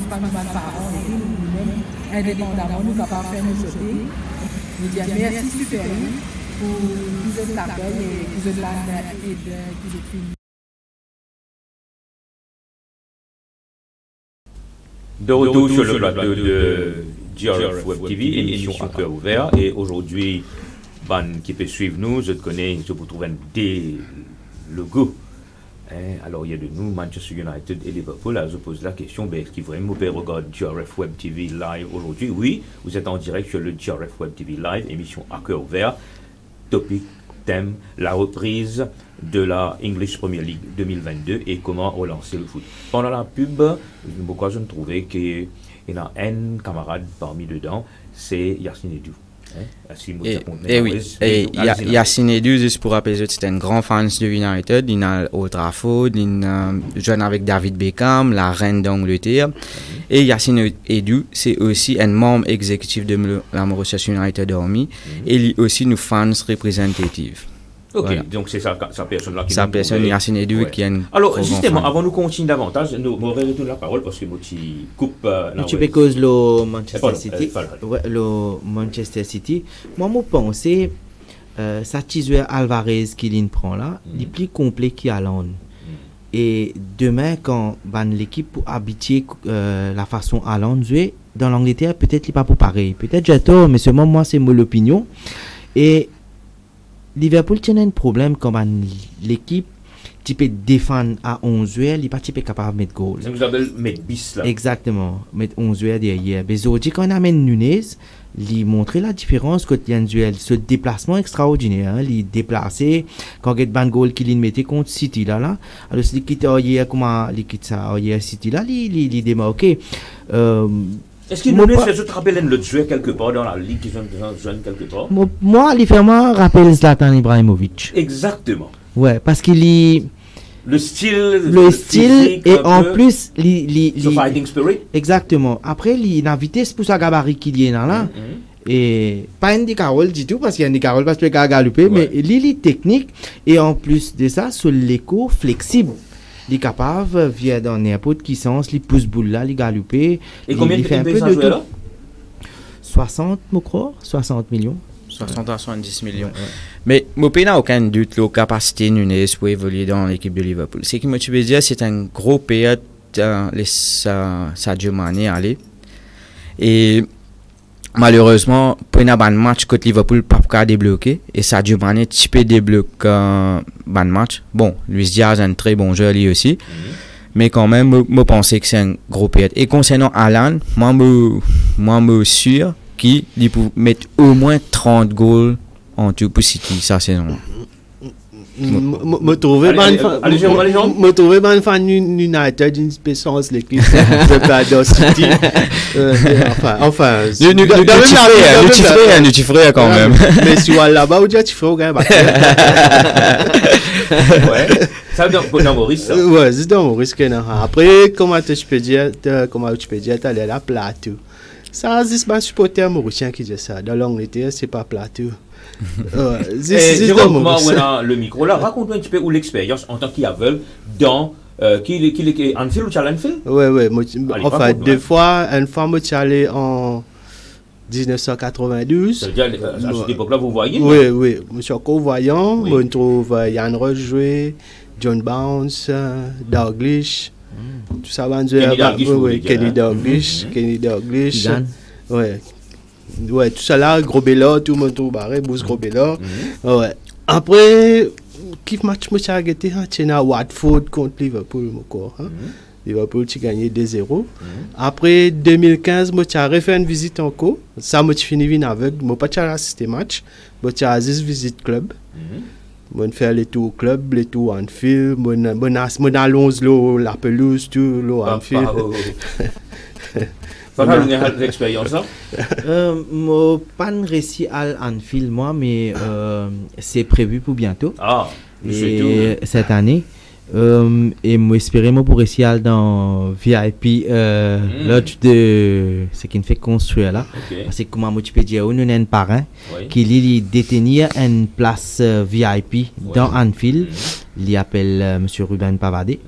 pas nos parents et tout, nous-mêmes, indépendamment, nous sommes capables de faire nos shopping. Nous disons merci supérieur pour vous êtes l'accueil et vous êtes là et vous êtes fini. De retour sur le plateau de GRF Web TV, émission à cœur ouvert, et aujourd'hui, qui peut suivre nous, je connais, je vous trouve un des logos. Alors, il y a de nous, Manchester United et Liverpool. Alors, je pose la question, est-ce qu'il vraiment regarder GRF Web TV live aujourd'hui? Oui, vous êtes en direct sur le GRF Web TV live, émission à cœur ouvert. Topic, thème, la reprise de la English Premier League 2022 et comment relancer le foot. Pendant la pub, pourquoi je me trouvais qu'il y a un camarade parmi dedans, c'est Yacine Edou. Yacine Edou, juste pour rappeler, c'était un grand fan de United. Il a Old Trafford, il joue avec David Beckham, la reine d'Angleterre. Et Yacine Edou, c'est aussi un membre exécutif de la Mauritius United Army. Et il est aussi une fans représentative. Ok, voilà. Donc c'est sa personne-là qui sa personne, Yacine Edou, qui a une. Alors, justement, avant de continuer davantage, nous retourner la parole parce que moi, tu coupes. Tu peux cause le Manchester City. Le Manchester City. Moi, je pense que ça joueur Alvarez qui prend là, il est plus complet qu'Haaland. Et demain, quand l'équipe pour habituer la façon Haaland jouer, dans l'Angleterre, peut-être il n'est pas pour pareil. Peut-être j'ai tort, mais seulement moi, c'est mon opinion. Et Liverpool tient un problème comme l'équipe qui peut défendre à 11 joueurs, il n'est pas capable de mettre goal. Vous avez mettre bis là. Exactement, mettre 11 joueurs derrière. Mais aujourd'hui, quand on amène Nunez, il montre la différence quand il y a un duel. Ce déplacement extraordinaire, il est déplacé. Quand il y a un goal qu'il mettait contre City là. Alors, si il quitte hier, comment il quitte ça hier City là, il est démarqué. Est-ce qu'il nous laisse te rappeler le joueur quelque part dans la ligue qui joue quelque part? Moi, il fait moi rappelle Zlatan Ibrahimovic. Exactement. Ouais, parce qu'il est le style physique, et en plus le fighting spirit. Exactement. Après il a vitesse pour sa gabarit qu'il y est là. Et pas Andy Carroll du tout parce qu'il y a Andy Carroll parce qu'il a galopé, mais il est technique et en plus de ça sur l'écho flexible. Il est capable, via dans n'importe qui sens, il pousse boule là, il galope. Et combien il fait un peu de tout. 60, je crois, 60 millions. 60 à 70 millions. Mais je n'ai aucun doute la capacité Nunez pour évoluer dans l'équipe de Liverpool. Ce que je veux dire, c'est un gros période Sadio Mané aller. Et malheureusement, pour un match contre Liverpool, pas pour débloquer. Et Sadio Mané, tu peux débloquer un match. Bon, Luis Diaz est un très bon joueur lui aussi. Mais quand même, je pense que c'est un gros période. Et concernant Haaland, moi, je suis sûr qu'il peut mettre au moins 30 goals en tout pour City sa saison. Me trouver ban fan United une spéciale l'équipe de Bador City. Enfin nous chiffrer quand même. Mais si on là-bas ou déjà chiffrer quand même. Ouais. Ça dans Maurice. Ouais, c'est dans Maurice que après comment tu peux dire t'aller à Plateau. Ça c'est pas supporter mauricien qui dit ça. Dans l'Angleterre, c'est pas Plateau. Jérôme, comment on a le micro là, raconte-moi un petit peu où l'expérience en tant qu'aveugle dans qui est Anfield ou Anfield? Ouais, enfin, une fois, moi, je suis allé 1992. Ça veut dire, à cette époque-là, vous voyez? Oui, je suis encore voyant. Oui. On trouve Yann Roche jouer, John Bounce, Dalglish. Tout ça va dire. Kenny Dalglish. Kenny Dalglish. Ouais. Ouais, tout ça là, Grobella, tout le monde trouve barré, Bruce Grobella. Ouais. Après, quel match je suis arrêté? C'est Watford contre Liverpool. Liverpool a gagné 2-0. Après 2015, je suis refait une visite encore. Ça, je suis fini aveugle. Je n'ai pas assisté au match. Je suis allé visite club. Je fais les tours club, les tours Anfield. Je allonge la pelouse, tout Anfield. Ça va une expérience là? Je n'ai pas réussi à Anfield, moi, mais c'est prévu pour bientôt. Ah, et cette année. Et moi espérer moi pour essayer aller dans VIP lodge de ce qui me fait construire là parce que comment tu peux dire on a un parrain qui lui détenir une place VIP dans Anfield il appelle monsieur Ruben Pavadé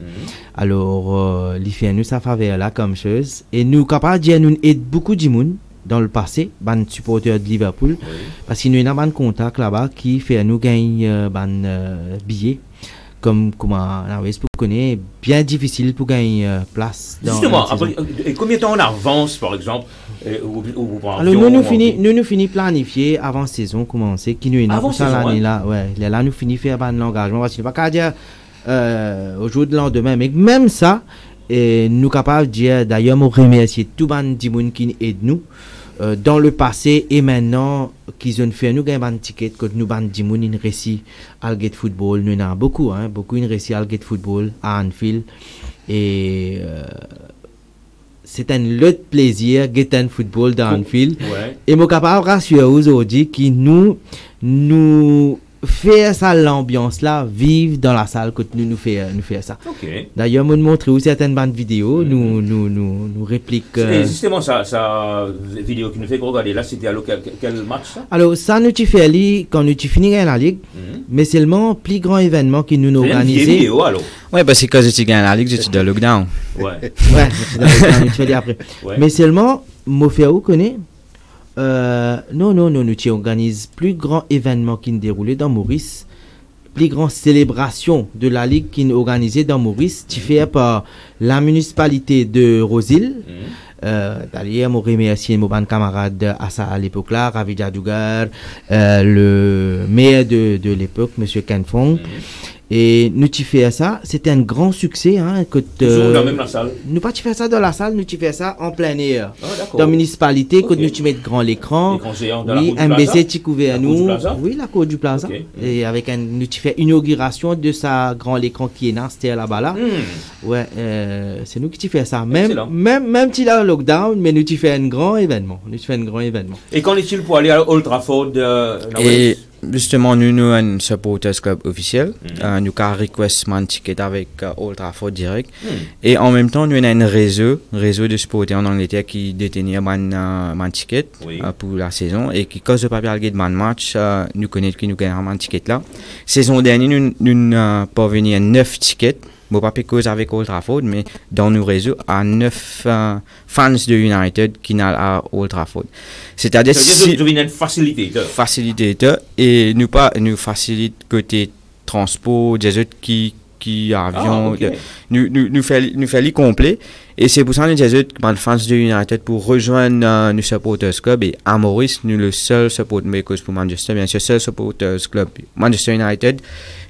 alors il fait nous sa faveur là comme chose et nous capable dire nous aide beaucoup de monde dans le passé ban supporter de Liverpool parce qu'il nous a un contact là-bas qui fait nous gagner ban billet comme vous connaissez, bien difficile pour gagner place. Justement, après, combien de temps en avance, par exemple alors, nous finissons planifier avant saison commencer, qui nous est pour ça l'année là. Ouais, là nous finissons faire un engagement. Parce qu'il ne va pas dire au jour de lendemain, mais même ça, nous capables de dire d'ailleurs, nous remercier tout le monde qui aide nous. Dans le passé et maintenant qu'ils ont fait nous gagner un ticket que nous ban dimoun une récit Algate Football nous avons beaucoup une récit Algate Football à Anfield et c'est un lot plaisir get un football dans Anfield et moi capable rassurer aujourd'hui qui nous faire ça l'ambiance là vivre dans la salle que nous faire ça. D'ailleurs nous montrer aussi certaines bandes vidéo nous réplique justement ça vidéo qui nous fait regarder là c'était à quel match ça? Alors ça nous tu fait quand nous tu finis la ligue mais seulement plus grand événement qui nous organisé vidéo alors parce que quand je gagne la ligue j'étais dans le lockdown tu fais après mais seulement moi faire où connaît non, nous organisons plus grand événement qui nous déroulait dans Maurice, plus grande célébration de la Ligue qui nous organisée dans Maurice, qui fait par la municipalité de Rosil. D'ailleurs, je remercie mon camarade à l'époque là, Ravi Jadougar, le maire de l'époque, M. Ken Fong. Et nous tu fais ça, c'était un grand succès toujours dans même la salle. Nous pas tu fais ça dans la salle, nous tu fais ça en plein air. Dans la municipalité que nous tu mets grand l'écran. Oui, MBC tu couvert nous. Oui, la cour du Plaza. Et avec nous tu fais inauguration de sa grand l'écran qui est dans c'était là-bas là. Ouais, c'est nous qui tu fais ça. Même tu là lockdown, mais nous tu fais un grand événement. Et qu'en est-il pour aller à Old Trafford et justement, nous avons un supporters club officiel. Nous avons request un ticket avec Old Trafford direct. Et en même temps, nous avons un réseau de supporters en Angleterre qui détenait un ticket pour la saison. Et qui, quand je pas parler de match, nous connaissons qui nous gagnons un ticket là. Saison dernière, nous avons parvenu à 9 tickets. Je ne sais pas cause avec Old Trafford, mais dans nos réseaux, à 9 fans de United qui n'ont à Old Trafford. C'est-à-dire que nous avons facilitateur et nous facilite côté transport, des autres qui avions, nous fait les complet. Et c'est pour ça que nous avons des fans de United pour rejoindre nos supporters club. Et à Maurice, nous le seul supporter cause pour Manchester, bien sûr, seul supporters club Manchester United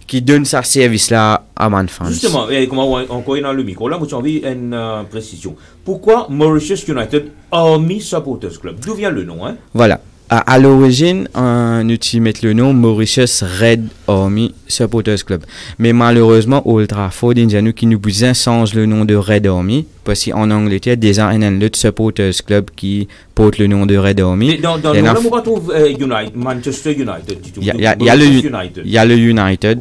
qui donne sa service là à man fans. Justement, comment on est dans le micro là, moi j'ai envie une précision. Pourquoi Mauritius United Army Supporters Club? D'où vient le nom Voilà. À l'origine, nous mettons le nom Mauritius Red Army Supporters Club. Mais malheureusement, Old Trafford, nous qui nous change le nom de Red Army. Parce qu'en Angleterre, déjà, il y a un autre Supporters Club qui porte le nom de Red Army. Mais dans le nom, on trouve Manchester United. Il y a le United.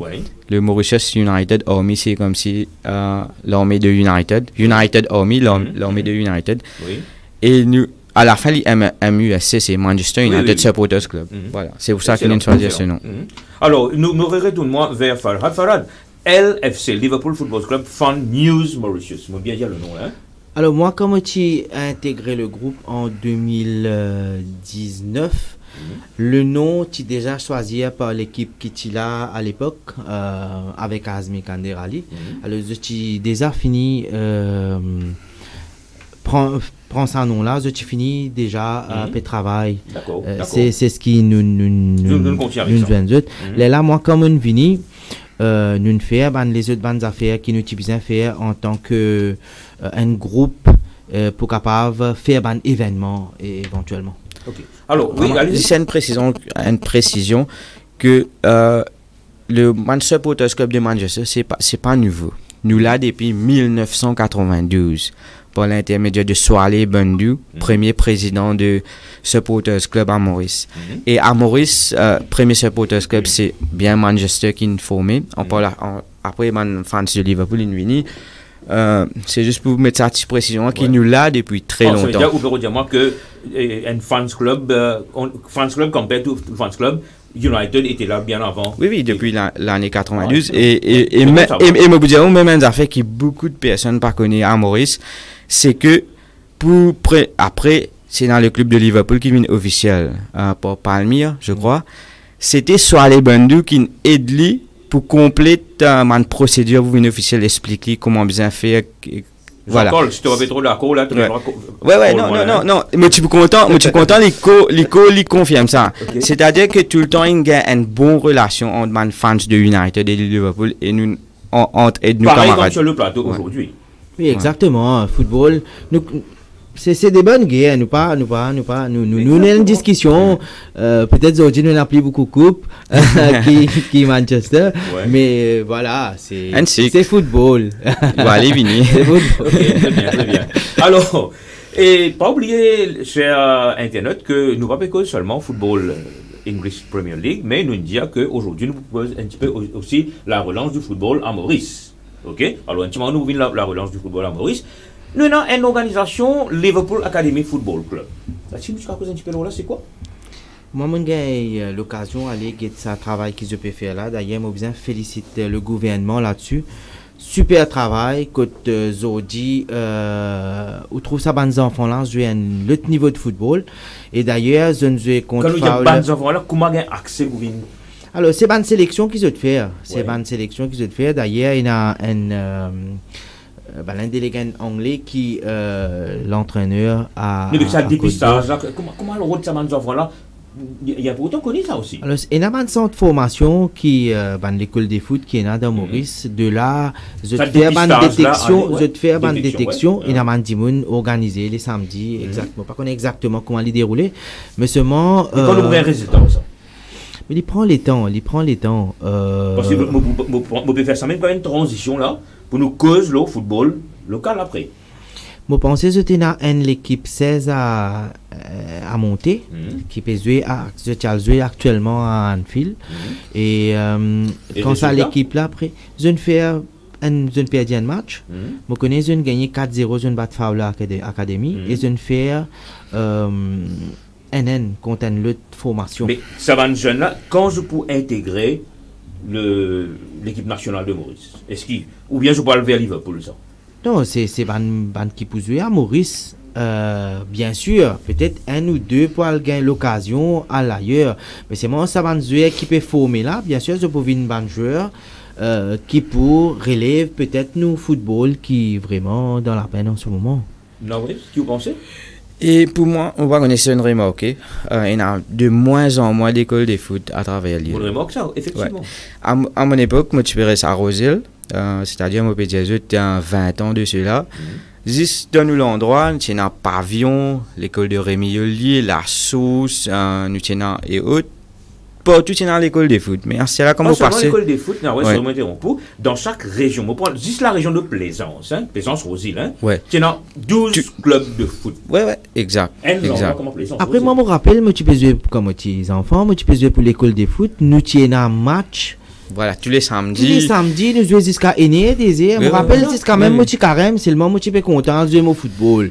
Le Mauritius United Army, c'est comme si l'armée de United. United Army, l'armée de United. Et nous... À la fin, MUSC, c'est Manchester United Supporters Club. Voilà, c'est pour ça qu'il a choisi ce nom. Alors, nous retournons vers Farhad. LFC, Liverpool Football Club, Fan News Mauritius. Je vais bien dire le nom, Alors moi, comme tu as intégré le groupe en 2019, le nom tu déjà choisi par l'équipe qui tu là à l'époque avec Azmi Kanderali. Alors tu déjà fini prends ce nom-là, tu finis déjà le travail. D'accord. C'est ce qui nous là moi comme on vini nous faire les autres bandes affaires qui nous utilisent faire en tant que un groupe pour capable faire un événement éventuellement. Ok. Alors, oui, c'est une précision que le Manchester Supporters Club de Manchester c'est pas nouveau. Nous là depuis 1992 par l'intermédiaire de Swale Bundu, premier président de Supporters Club à Maurice. Et à Maurice, premier Supporters Club, c'est bien Manchester qui nous formé. Après, les fans de Liverpool, ils viennent. C'est juste pour mettre ça petite précision qui nous l'a depuis très longtemps. Vous pouvez dire moi que un fans club compared to fans club, United était là bien avant. Oui, depuis l'année 92. Et me vous dire même une affaire qui beaucoup de personnes pas connaissent à Maurice, c'est que après c'est dans le club de Liverpool qui vient officiel pour Palmyre, je crois. C'était Swale Bundu qui aide lui pour compléter une procédure vous venez officiel expliquer comment bien faire. Voilà. Si tu avais trop d'accord là, non. Mais tu es content, les confirme ça. Okay. C'est-à-dire que tout le temps il y a une bonne relation entre les fans de United et de Liverpool et nous entre nos camarades. Pareil comme sur le plateau aujourd'hui. Oui, exactement. Football, c'est des bonnes guerres. Nous avons une discussion. Peut-être aujourd'hui nous n'avons plus beaucoup de coupes qui Manchester, mais voilà, c'est football. Allez, venez. C'est football. Okay, très bien. Alors, et pas oublier, cher Internet, que nous ne parlons pas seulement football English Premier League, mais nous disons qu'aujourd'hui nous proposons un petit peu aussi la relance du football à Maurice. Ok, alors intimement nous venons la relance du football à Maurice. Nous avons une organisation Liverpool Academy Football Club. Ça signifie jusqu'à cause un petit peu là, c'est quoi? Moi, j'ai l'occasion d'aller voir ce travail qu'ils ont fait là. D'ailleurs, je félicite le gouvernement là-dessus. Super travail. Quand Zodi, on trouve ça, les enfants là, jouent à un autre niveau de football. Et d'ailleurs, je ne sais quand nous avons les enfants là, comment ils ont accès au vin? Alors, c'est une sélection qu'ils ont fait. C'est une sélection qu'ils ont fait. D'ailleurs, il y a un délégué anglais qui l'entraîneur a. Mais ça dépistage, comment le rôle de ces enfants-là, il y a pourtant connu ça aussi. Alors, il y a un centre de formation qui l'école des foot qui est là dans Maurice. De là, je te fais une détection. Il y a un dimoun organisé les samedis, exactement. Pas qu'on exactement comment il dérouler, mais seulement. Mais quand on ouvre un résultat, ça. Mais il prend les temps. Parce que on peut faire ça même pas une transition là pour nous cause le football local après. Je pense que c'était l'équipe 16 à monter, qui peut jouer actuellement à Anfield. Et quand ça l'équipe là après, je ne fais un match. Je connais je gagné 4-0, je ne bats Fowler Academy et je ne fais NN contre une autre formation. Mais ça va jeune là, quand je peux intégrer l'équipe nationale de Maurice, ou bien je peux aller vers Liverpool ça? Non, c'est ban qui peut jouer à Maurice. Bien sûr, peut-être un ou deux pour gagner l'occasion à l'ailleurs. Mais c'est moi ça va jouer qui peut former là. Bien sûr, je peux une bonne joueur qui pour relève peut-être nous football qui est vraiment dans la peine en ce moment. Non, oui, qu'est-ce que vous pensez? Et pour moi, on va connaître une remarque. Il y a de moins en moins d'écoles de foot à travers l'île. On remarque ça, effectivement. Ouais. À mon époque, moi, tu verrais ça à Roselle, c'est-à-dire, moi, j'étais 20 ans de cela. Juste dans l'endroit, nous avons un pavillon, l'école de Rémi Yoli, la sauce, nous avons et autres. Pas tout dans l'école de foot, mais c'est là comment vous passez. L'école de foot, dans chaque région, on prend juste la région de Plaisance, Plaisance-Rosile, tu as 12 clubs de foot. Ouais, exact. Après, moi, je me rappelle, moi, tu peux jouer comme tes enfants, moi, tu peux jouer pour l'école de foot, nous, tu es un match. Voilà, tous les samedis. Tous les samedis, nous jouons jusqu'à Aîné, je me rappelle, c'est quand même, moi, tu carême, c'est le moment où tu es content de jouer au football.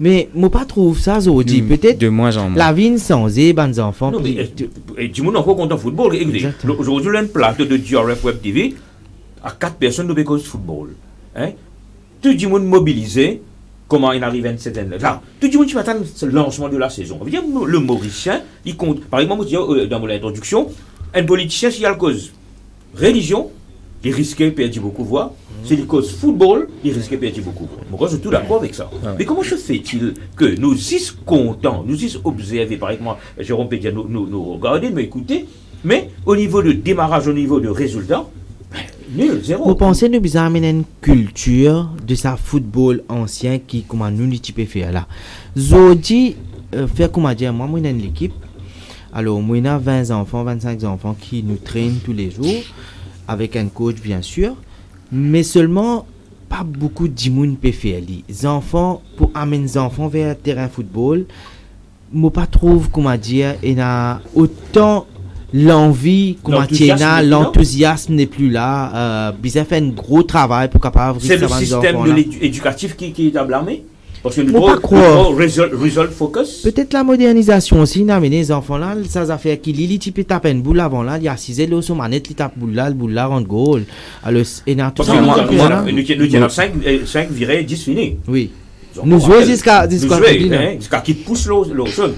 Mais moi, pas trouve ça aujourd'hui. Peut-être de moins en moins. La vie sans les enfants. Non, mais du monde encore content football. Aujourd'hui, un plateau de DRF Web TV à 4 personnes de cause football. Tout le monde mobilisé comment il arrive à une certaine... Là, tout le monde qui attend le lancement de la saison. On veut dire, le Mauricien, il compte... Par exemple, dans mon introduction, un politicien, s'il y a la cause religion, il risquait de perdre beaucoup de voix. C'est la cause football, il risquait de perdre beaucoup de voix. Moi, je suis tout d'accord avec ça. Mais comment se fait-il que nous y comptons, nous y observés, par exemple, Jérôme peut dire nous regarder, nous écouter, mais au niveau de démarrage, au niveau de résultat, nul, zéro. Vous pensez nous besoin amener une culture de sa football ancien qui comment nous n'y peut faire là. Zodi faire comment dire moi j'ai une équipe. Alors moi j'ai 20 enfants, 25 enfants qui nous traînent tous les jours avec un coach bien sûr, mais seulement pas beaucoup de monde peut faire les enfants pour amener les enfants vers le terrain football. Moi pas trouve comment dire il a autant l'envie, l'enthousiasme n'est plus là. Bizarre fait un gros travail pour capable. C'est le système éducatif qui est à blâmer. Parce que nous devons result focus. Peut-être la modernisation aussi, n'a amené les enfants là, ça a fait qu'il y type tape une boule avant là, il y a 6 là sur manette, il tape boule là rentre goal. Alors et dans tout ça nous avons 5 virés 10 finis. Oui. Nous jouons jusqu'à qui pousse l'eau,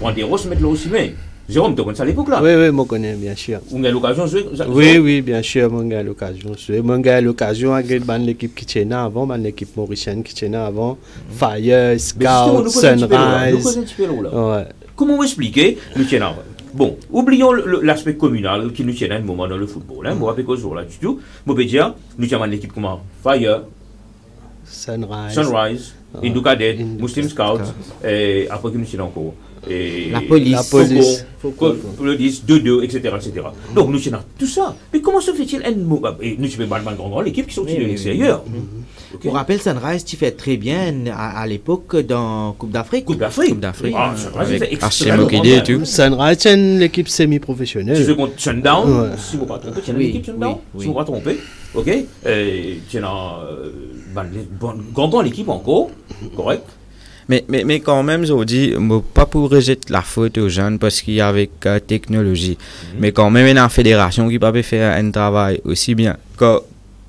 prend des roses, mettre l'eau aussi mais Jérôme, tu connais ça à l'époque là? Oui, oui, moi je connais, bien sûr. Vous avez l'occasion de jouer? Oui, oui, bien sûr, moi j'ai l'occasion de jouer. Moi j'ai l'occasion de jouer l'équipe qui tenait avant, l'équipe mauricienne qui tenait avant, Fire, Scout, Sunrise. Comment vous expliquez le tien avant? Bon, oublions l'aspect communal qui nous tient à un moment dans le football. Moi, avec eux, là, du tout, moi, je peux dire, nous avons l'équipe comme Fire, Sunrise, Hindu Cadet, Muslim Scouts, et après, nous sommes encore. La police, police, 2-2, etc., etc. Donc nous sommes tout ça. Mais comment se fait-il nous sommes pas l'équipe qui sont de l'extérieur. Je vous rappelle, Sunrise, tu fais très bien à l'époque dans Coupe d'Afrique. Coupe d'Afrique. Avec Archie Mokide et tout. Sunrise, c'est une équipe semi-professionnelle. Tu fais contre Sundown, si vous ne me trompez pas, tu as une équipe Sundown, si vous ne me trompez. Ok. Tu as une grande équipe encore, correct. Mais quand même, je dis, pas pour rejeter la faute aux jeunes parce qu'il y a avec technologie. Mais quand même, il y a une fédération qui peut faire un travail aussi bien. Quand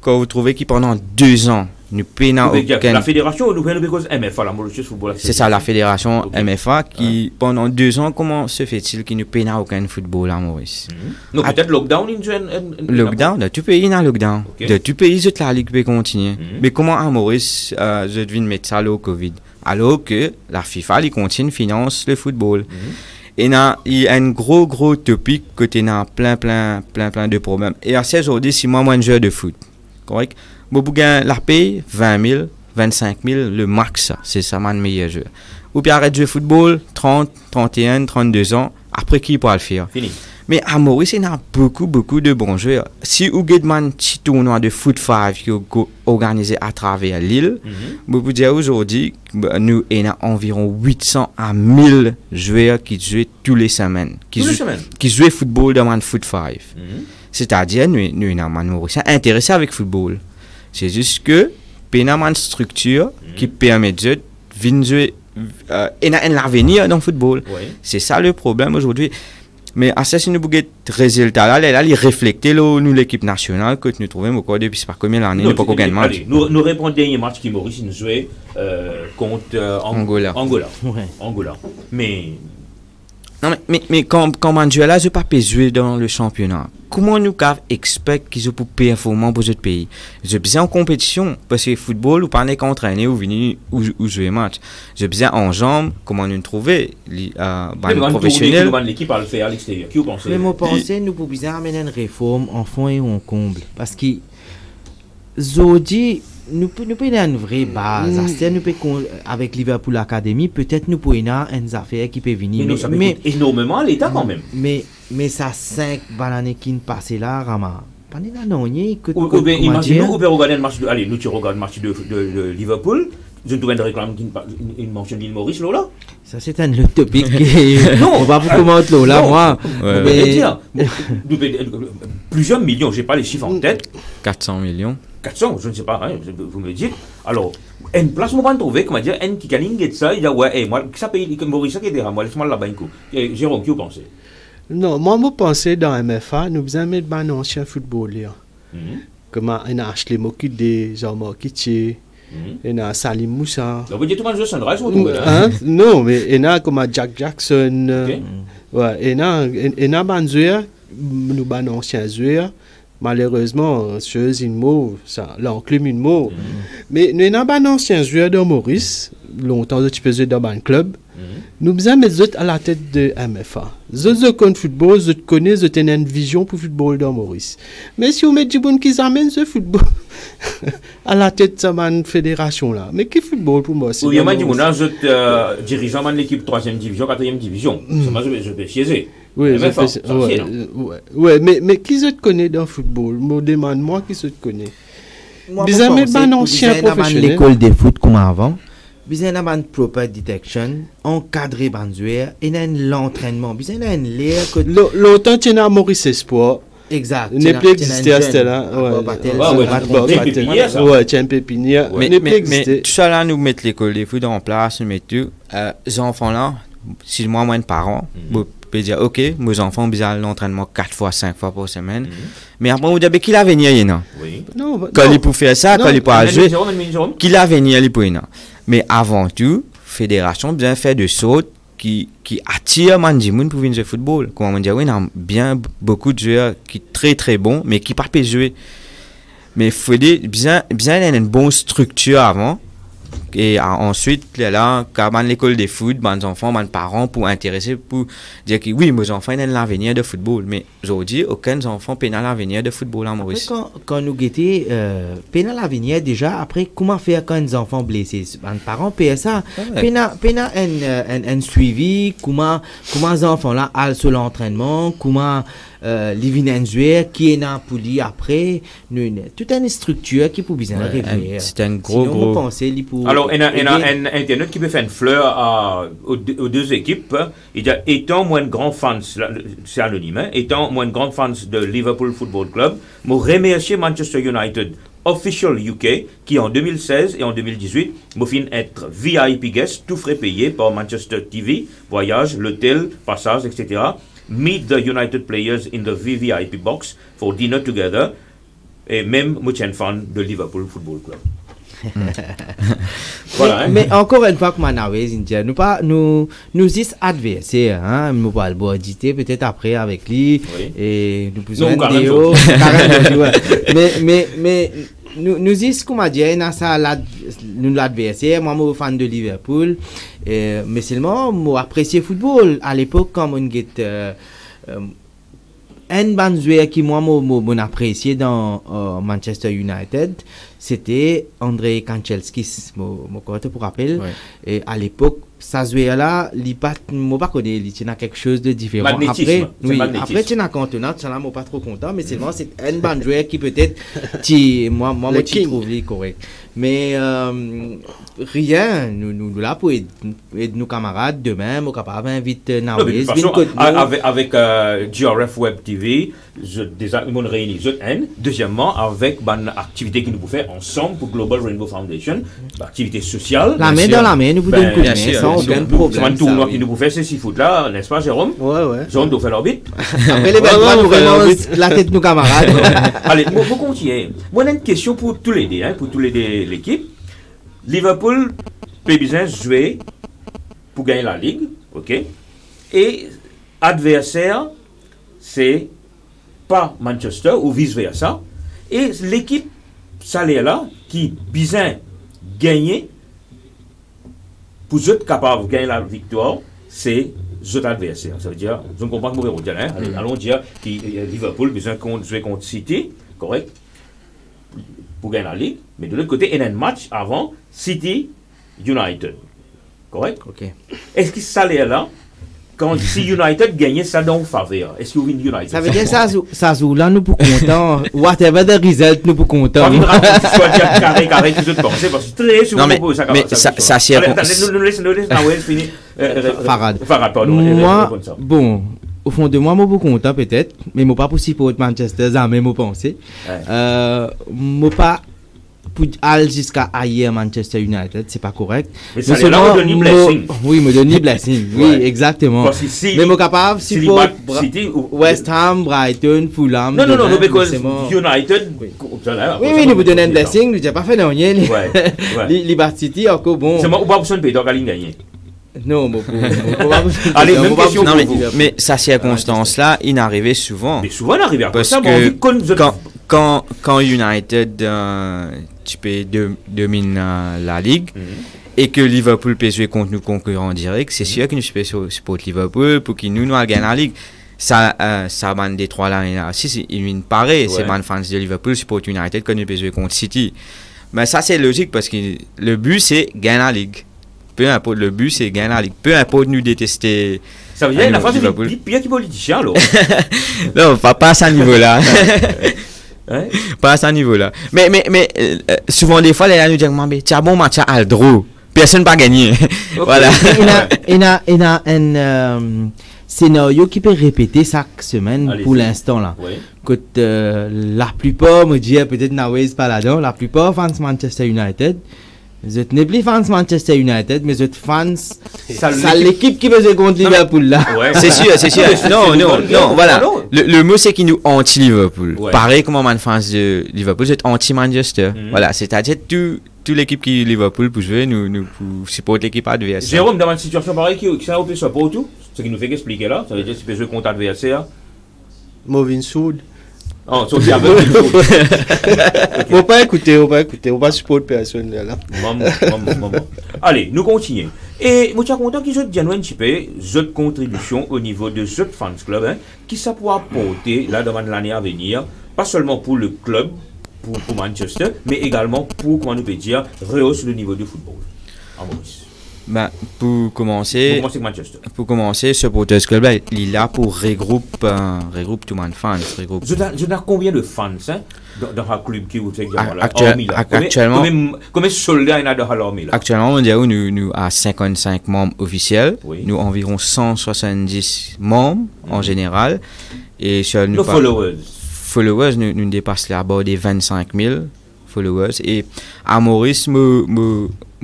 vous trouvez que pendant 2 ans, nous payons la fédération, nous payons cause MFA, la Mauritius Football. C'est ça, la fédération MFA qui, pendant 2 ans, comment se fait-il qu'il ne paye aucun football à Maurice? Donc peut-être lockdown lockdown, tu payes un lockdown. Tu payes toute la ligue peut continuer. Mais comment à Maurice, je devine mettre ça au Covid? Alors que la FIFA, il continue, finance le football. Et il y a un gros topic que tu as plein de problèmes. Et à 16 aujourd'hui, si moi, un joueur de foot, correct? Bon, pour gagner la paye, 20 000, 25 000, le max, c'est ça, mon meilleur joueur. Ou bien arrête de jouer football, 30, 31, 32 ans, après qui pourra le faire? Fini. Mais à Maurice, il y a beaucoup de bons joueurs. Si vous avez un petit tournoi de foot 5 qui est organisé à travers l'île, je peux dire aujourd'hui, nous avons environ 800 à 1000 joueurs qui jouent tous les semaines. Qui jouent football dans le foot 5. C'est-à-dire, nous avons un Mauricien intéressé avec football. C'est juste que, nous avons une structure qui permet de jouer et un avenir dans le football. C'est ça le problème aujourd'hui. Mais à ça, si nous avons des résultats là, ils reflètent nous l'équipe nationale que nous trouvons encore depuis pas combien d'années, nous pas qu'on gagne match. Nous répondons au dernier match qui Maurice nous jouait contre Angola. Mais quand on joue là, je ne peux pas jouer dans le championnat. Comment nous expect qu'ils peuvent performer pour ce pays? Je besoin en compétition parce que le football, ou pas qu'entraîner ou venir ou jouer match. Je besoin en jambes, comment nous trouver les professionnels. L'équipe à le faire à l'extérieur. Qui vous pensez? Mais moi pensez nous pouvons besoin amener une réforme en fond et en comble parce que Zodi nous pouvons une vraie base. Nous pouvons avec Liverpool Academy peut-être nous pouvons une affaire qui peut venir. Mais énormément à l'État quand même. Mais ça 5 bananes qui passent là, Rama. Pas non, imaginez, vous pouvez regarder le match de. Allez, nous tu regardes le match de Liverpool. Je ne trouve une réclame qui mentionne l'île Maurice, là. Ça, c'est un autre topic. Non, on va vous commenter là, moi. Plusieurs millions, je n'ai pas les chiffres en tête. 400 millions. 400, je ne sais pas, hein, vous me dites. Alors, une place, on va trouver, comment dire, un qui gagne de ça, il dit, ouais, moi, ça paye, Maurice, qui est derrière moi, laisse-moi là-bas un coup. Jérôme, qui vous pensez? Non, moi, je pensais dans MFA, nous avons mis un ancien footballeur. Comme on a acheté des Jean-Marc Kitché, Il y a Salim Moussa. Donc, vous dites tout le monde Sunrise ou non, mais il y a comme Jack Jackson. Ouais, il y a Banzuer, nous ban anciens joueurs. Malheureusement, chose une mot, ça, l'enclume une mot. Mais nous n'avons pas d'anciens joueurs de Maurice, longtemps tu peux jouer dans un club. Nous besoin de mettre à la tête de MFA. Je connais football, je connais, je tenais une vision pour football dans Maurice. Mais si on met du bon qui amène ce football à la tête de cette fédération là, mais qui football pour moi? Oui, il y a des dirigeants de l'équipe 3e division, 4e division. Je peux chier. Oui, mais qui se connaît dans le football? Me demande-moi qui se connaît. Vous avez un ancien professionnel. L'école de foot comme avant. Vous avez un proper detection, encadré banduer, et l'entraînement. Vous avez un l'air que. Longtemps, tu as Maurice Espoir. Exact. N'est plus existé à ce là. Ouais, tu as un pépinière. Mais tout ça là, nous mettons l'école de foot en place, nous mettons les enfants là, si moi, de parents, vous pouvez dire, ok, mes enfants ont besoin de l'entraînement 4 fois, 5 fois par semaine. Mais après, vous dites, qui l'a venir, quand il peut faire ça, quand il peut jouer, qui l'a venir, il peut. Mais avant tout, fédération bien fait de sorte qui attire Mandimoun pour venir jouer au football. Comme on dit, oui, il y a bien beaucoup de joueurs qui sont très très bons, mais qui ne peuvent pas jouer. Mais il faut bien une bonne structure avant. Et ensuite, là, quand l'école de foot, les enfants, les parents, pour intéresser, pour dire que oui, mes enfants, ils ont l'avenir de football. Mais aujourd'hui, aucun enfant n'a l'avenir de football en Maurice. Quand nous guettons, n'a l'avenir déjà, après, comment faire quand les enfants blessés? Les parents payent ça. N'a un suivi, comment les enfants là allent sur l'entraînement, comment les joueurs qui est dans pour lui après, toute une structure qui peut bien arriver. C'est un gros. Alors, il y a un internet qui peut faire une fleur aux deux équipes. Il y a, étant moins de grands fans, c'est anonyme, hein, étant moins de grands fans de Liverpool Football Club, je remercie Manchester United Official UK qui en 2016 et en 2018 m'a fait être VIP guest, tout frais payé par Manchester TV, voyage, l'hôtel, passage, etc. Meet the United players in the VVIP box for dinner together. Et même moi, je suis un fan de Liverpool Football Club. Voilà, mais encore une fois, comme nous sommes adversaires, hein, nous pas le auditer peut-être après avec lui et nous pouvons vidéo mais nous disons comme dit nous l'adversaire, moi je suis fan de Liverpool, mais seulement moi apprécier football à l'époque quand on get un bon joueur qui moi apprécié dans Manchester United, c'était Andrei Kanchelskis, pour rappel. Et à l'époque, ça joueur là, il pas connaît, il a quelque chose de différent. Après, tu n'as contenant, ça là, moi pas trop content, mais seulement c'est un bon joueur qui peut-être, moi je trouve correct. Mais rien, nous là pour aider nos camarades demain, nous capables d'inviter Nawez. Avec GRF Web TV, nous réunis. Deuxièmement, avec une activité que nous pouvons faire ensemble pour Global Rainbow Foundation, activité sociale. La main dans la main, nous pouvons donner sans aucun problème. C'est un tournoi qui nous pouvons faire ces 6 foot là, n'est-ce pas, Jérôme? Ouais. Jérôme doit faire l'orbite. Après les bêtes, nous vraiment la tête de nos camarades. Allez, vous continuez. Moi, j'ai une question pour tous les deux, pour tous les deux l'équipe. Liverpool peut bien jouer pour gagner la Ligue, ok? Et adversaire, c'est pas Manchester ou vice-versa. Et l'équipe salaire là, qui bien gagner, pour être capable de gagner la victoire, c'est les adversaires. Ça veut dire, je ne comprends pas comment on dit, hein? Allons dire que Liverpool besoin de jouer contre City, correct? Pour gagner la Ligue, mais de l'autre côté, il y a un match avant City United. Correct? Ok. Est-ce que ça est là, quand si United gagne, ça dans faveur? Est-ce que vous venez United? Ça veut dire que ça joue là, nous pour content. Whatever the result, nous pour content. Carré, tout de penser, parce que très souvent, mais ça c'est. Nous laissons finir. Farad, pardon. Moi, bon. Au fond de moi, je suis content peut-être, mais je ne suis pas possible pour Manchester, ça même pensé. Je ne suis pas pour aller jusqu'à ailleurs Manchester United, c'est pas correct. Mais ça là, me donne blessing. Oui, me donne blessing. Oui, Ouais. exactement. Parce que si- Mais moi capable, si si les pour bat City ou- West Ham, Brighton, Fulham. Non, demain, because c'est mort. United. Oui. ça, là, Oui, ça, oui, ça, nous vous ça, donnons un ça, blessing, nous n'avons pas fait de rien. Ouais, ouais. Les Bat City, encore bon. C'est moi ou pas besoin de payer donc à ligne gagner. Non, mon Allez, même question Non, pour mais, vous. mais ça circonstance-là, il n'arrivait souvent. Mais souvent, on arrive à Parce ça, que mais on dit qu'on nous a- quand United tu peux domine la Ligue et que Liverpool peut jouer contre nous concurrents directs, c'est sûr que nous supportons Liverpool pour qu'ils nous gagnent la Ligue. Ça man des trois là, si il paraît, c'est man fans de Liverpool support United quand nous peut jouer contre City. Mais ça c'est logique parce que le but c'est gagner la Ligue. Peu importe le but c'est gagner la Ligue. Peu importe nous détester. Ça veut dire la phrase Liverpool. est pire que politicien, alors. Non, pas à ce niveau-là. Hein? Pas à ce niveau-là. Mais souvent, des fois, les gens nous disent, mais tu as bon match à Aldro. Personne n'a pas gagné. Voilà. Il y a un scénario qui peut répéter chaque semaine. Allez-y. Pour l'instant là. Oui. Que la plupart, me disent peut-être Nawez pas là-dedans, la plupart fans Manchester United. Vous êtes n'est plus fans Manchester United, mais vous êtes fans. Ça, C'est l'équipe qui veut contre Non, mais- Liverpool là. Ouais. C'est sûr. Non, voilà. Non. Le mot, c'est qu'il nous anti-Liverpool. Ouais. Pareil comme man fans de Liverpool, c'est anti-Manchester. Voilà, c'est-à-dire toute l'équipe qui est Liverpool pour jouer, nous pour supporter l'équipe adverse. Jérôme, dans une situation pareille, qui ça peut se pour tout, ce qui nous fait expliquer là, ça veut dire que tu peux jouer contre adversaire. Moving Soud. Oh, sauf qu'il y a beaucoup de choses. On va écouter, on va supporter personne là. Maman. Allez, nous continuons. Et je suis content qu'ils aient dit un petit peu de contribution au niveau de ce fans club, hein, qui ça pourra apporter là dans l'année à venir, pas seulement pour le club, pour Manchester, mais également pour, comment nous peut dire, rehausser le niveau du football. En Maurice. Ben, pour commencer, Pour Manchester. Supporters Club, là, il est là pour regrouper tout le monde fans. Je n'ai combien de fans hein, dans un club qui vous fait Actuellement, combien de soldats il y a dans l'armée là? Actuellement, on dirait nous à 55 membres officiels, Oui. nous environ 170 membres en général, et sur Nos followers. nous dépassons là-bas des 25 000 followers, et à Maurice,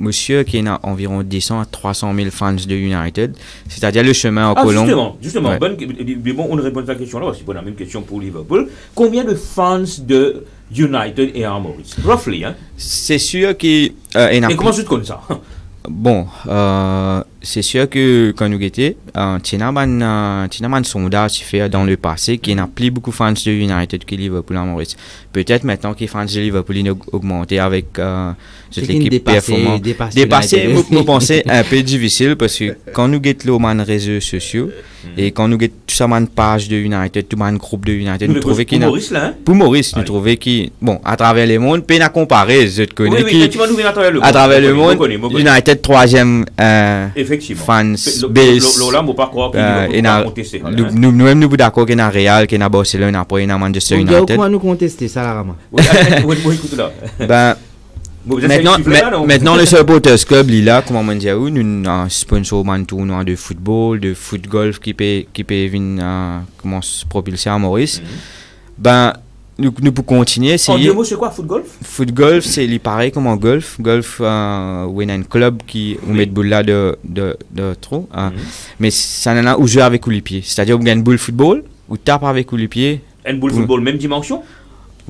monsieur qui a environ 200 à 300 000 fans de United, c'est-à-dire le chemin en colombe. Justement, Ouais. bon, on répond à la question là, parce que c'est la même question pour Liverpool. Combien de fans de United et à Maurice? Roughly, hein? C'est sûr que Et comment je te connais ça? bon, c'est sûr que quand nous étions, il y a un sondage fait dans le passé qui n'a plus beaucoup de fans de United que Liverpool à Maurice. Peut-être maintenant que les fans de Liverpool ont augmenté avec l'équipe performante. Dépasser, je pense, un peu difficile parce que quand nous étions les réseaux sociaux et quand nous étions tout ça, une page de United, tout un groupe de United, nous trouvons qu'il Pour Maurice là, hein? pour Maurice, nous Allez. trouvons qu'il, bon, à travers le monde, peine à comparer, je te connais, Oui, tu m'as nous à travers le monde. à travers le Je monde, connais. United troisième Effectivement. fans Là, base. on ne pas croire qu'il et va na- contester. nous-mêmes nous d'accord qu'il y a Real, qu'il y a Barcelone, après il y a Manchester United. Comment nous contester ça, Rama? Oui, écoute là. Ben, maintenant le Supporters Club, il a, comment on dit, nous avons un sponsor de tournoi de football, de foot golf qui peut venir comment se propulser à Maurice. Ben, nous pouvons continuer. En deux mots, c'est quoi, foot golf? Foot golf, c'est pareil comme en golf. Golf, où il y a un club qui met de boule là de trop. Mais ça n'en a où jouer avec les pieds. C'est-à-dire, on gagne boule football, ou tape avec les pieds. Un boule football, même dimension?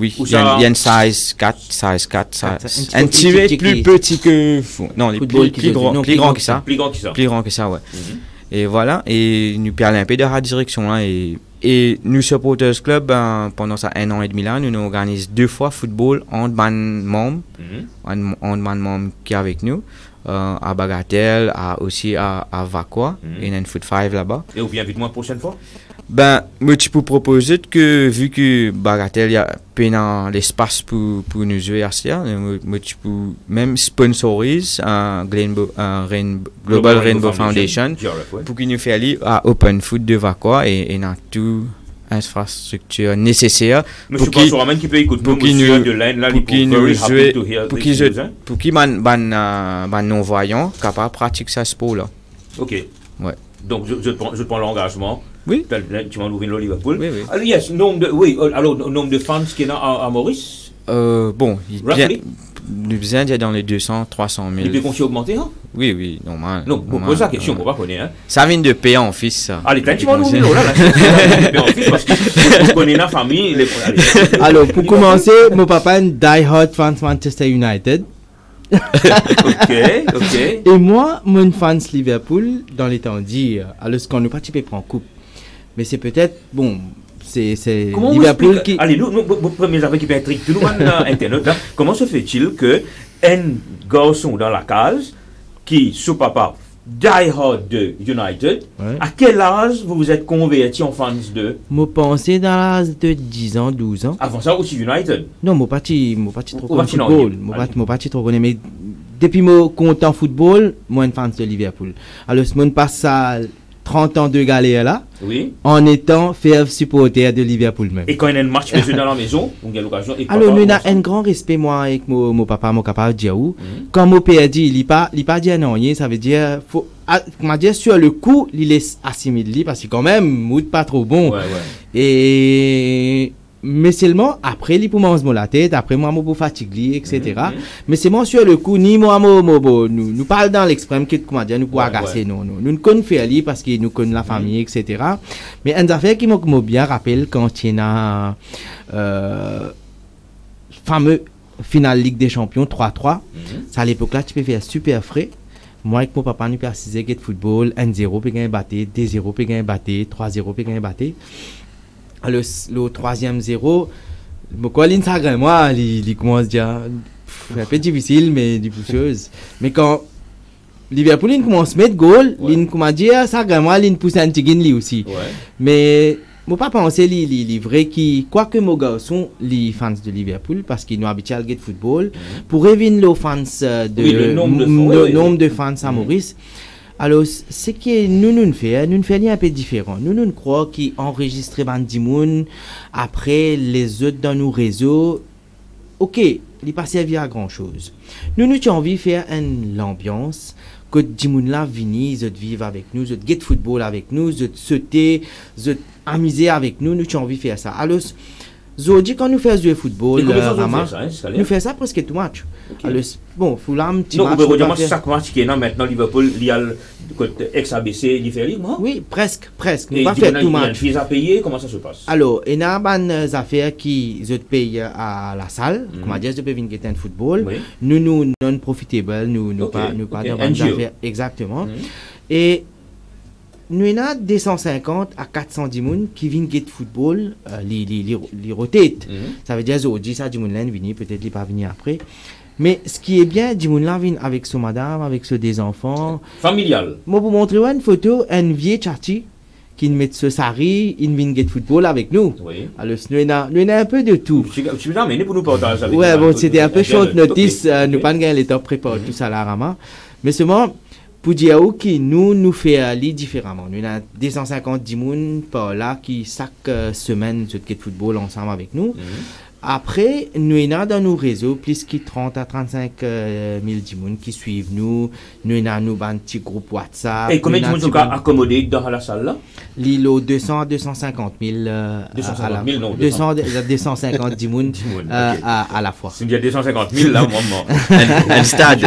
Oui, Ou il y a une size 4, un petit peu plus petit que... Non, plus grand que ça. Plus grand que ça. Plus grand que ça, ouais. Et voilà, et nous parlons un peu de la direction là. Et nous, Supporters Club, pendant ça 1 an et demi là, nous organisons 2 fois football entre membres, membres qui est avec nous, à Bagatelle, aussi à Vacqua, il y a une foot 5 là-bas. Et ou bien invite-moi la prochaine fois? Ben, moi, tu peux proposer que, vu que Bagatelle, il y a peine l'espace pour nous jouer à ça, moi, tu peux même sponsoriser Global Rainbow Foundation pour qu'il nous fasse aller à Open Foot de Vacqua et dans toute infrastructure nécessaire Monsieur Passoraman qui peut écouter nous, monsieur de l'Inde, là, pour qu'il non-voyant capable de pratiquer ce sport-là. Ok. Ouais. Donc, je prends l'engagement. Oui. Tu m'en ouvres le Liverpool. Oui, oui. Alors, yes, nombre de fans qu'il y a à Maurice. Bon, Nous besoin d'être dans les 200, 300 000. Et puis, qu'on s'est augmenté, hein? Oui, oui, normal. Non, pour poser la question, on va pas connaître, hein? Ça vient de payer en fils, ça. Allez, quand tu vas nous dire, là, la en fils, parce que vous connaissez la famille, Alors, pour commencer, mon papa est un die-hard fan Manchester United. Ok. Et moi, mon fan Liverpool, dans les temps d'hier, alors ce qu'on n'a pas typé prendre coupe. Mais c'est peut-être, bon, c'est Liverpool qui... Allez, nous, premiers affaires qui peut être tout le monde dans Internet, là, comment se fait-il que un garçon dans la case, qui, sous papa, die-hard de United, à quel âge vous vous êtes converti en fans de... Moi, pensé dans l'âge de 10 ans, 12 ans. Avant ça, aussi United? Non, moi, pas trop connu football. Moi, pas trop connu, mais depuis moi, content football, moi, un fan de Liverpool. Alors, ce monde passe ça 30 ans de galère là, oui, en étant fier supporter de Liverpool même. Et quand il y a un match dans la maison, on a l'occasion. Alors, nous avons un grand respect, moi, avec mon papa, mon capable de dire où. Quand mon père dit, il n'est pas dit non, ça veut dire, comment dire, sur le coup, il laisse assimiler, parce que quand même, mood pas trop bon. Et. Mais seulement après, il pour manger la tête, après moi, je suis fatigué, etc. Mais c'est moi sur le coup, ni moi, nous parlons dans l'extrême, comment dire, nous pouvons agacer, non. Nous ne connaissons pas parce que nous connaissons la famille, etc. Mais une affaire qui m'a bien rappelé quand il y a fameux finale Ligue des Champions 3-3, à l'époque là, tu peux faire super frais. Moi, avec mon papa, nous précisons que le football, 1-0 peut gagner batté, 2-0 peut gagner batté, 3-0 peut gagner batté. Le troisième 0, pourquoi l'Instagram, moi, il commence à dire, c'est un peu difficile, mais du pousseuses. Mais quand Liverpool, il commence à mettre goal, il commence à dire, ça, moi, il pousse un petit gain aussi. Mais, je ne pas penser, les vrais qui, quoique mon garçon, les fans de Liverpool, parce qu'ils nous habituent à le football, pour éviter les fans de, nombre de fans à Maurice. Alors, ce que nous faisons un peu différent. Nous croyons qu'enregistrer Bandimoun après les autres dans nos réseaux, ok, il n'est pas servi à grand chose. Nous avons envie de faire l'ambiance, que Dimoun là viennent, ils vivent avec nous, ils get football avec nous, ils sauter, ils amuser avec nous, nous avons envie de faire ça. Alors, aujourd'hui, quand nous faisons du football, nous faisons ça presque tout match. Alors, bon, Fulham, petit match. Non, chaque match qui est là maintenant, Liverpool, il y a le ex-ABC différent, oui, presque. Nous pas faire tout match. Il y a une à payer, comment ça se passe? Alors, il y a des affaires qui se payent à la salle, comment dire, je peux venir un football. Nous, non profitable, nous pas dans des affaires. Exactement. Et nous avons 250 à 410 personnes qui viennent jouer football, les rotate. Ça veut dire aujourd'hui, ça, du monde là vient, peut-être il pas venir après. Mais ce qui est bien, du monde là vient avec son madame, avec ses des enfants. Familial. Moi, pour montrer une photo, un vieux tchati qui met ce sari, il vient jouer football avec nous. Oui. Alors, nous avons un peu de tout. Tu veux amener pour nous partager avec nous? Ouais, bon, c'était un peu short notice, nous pas gagner les temps préparés tout ça là, Rama. Mais seulement, pour dire que nous faisons aller différemment. Nous avons 250 personnes par là qui chaque semaine se de football ensemble avec nous. Après, nous avons dans nos réseaux plus de 30 à 35 000 personnes qui suivent nous. Nous avons un petit groupe WhatsApp. Et combien de personnes sont accommodées dans la salle là? L'îlot 200 à 250 000. 250 000, non. 250 personnes à la fois. Si il y a 250 000 là, au moment. Un stade.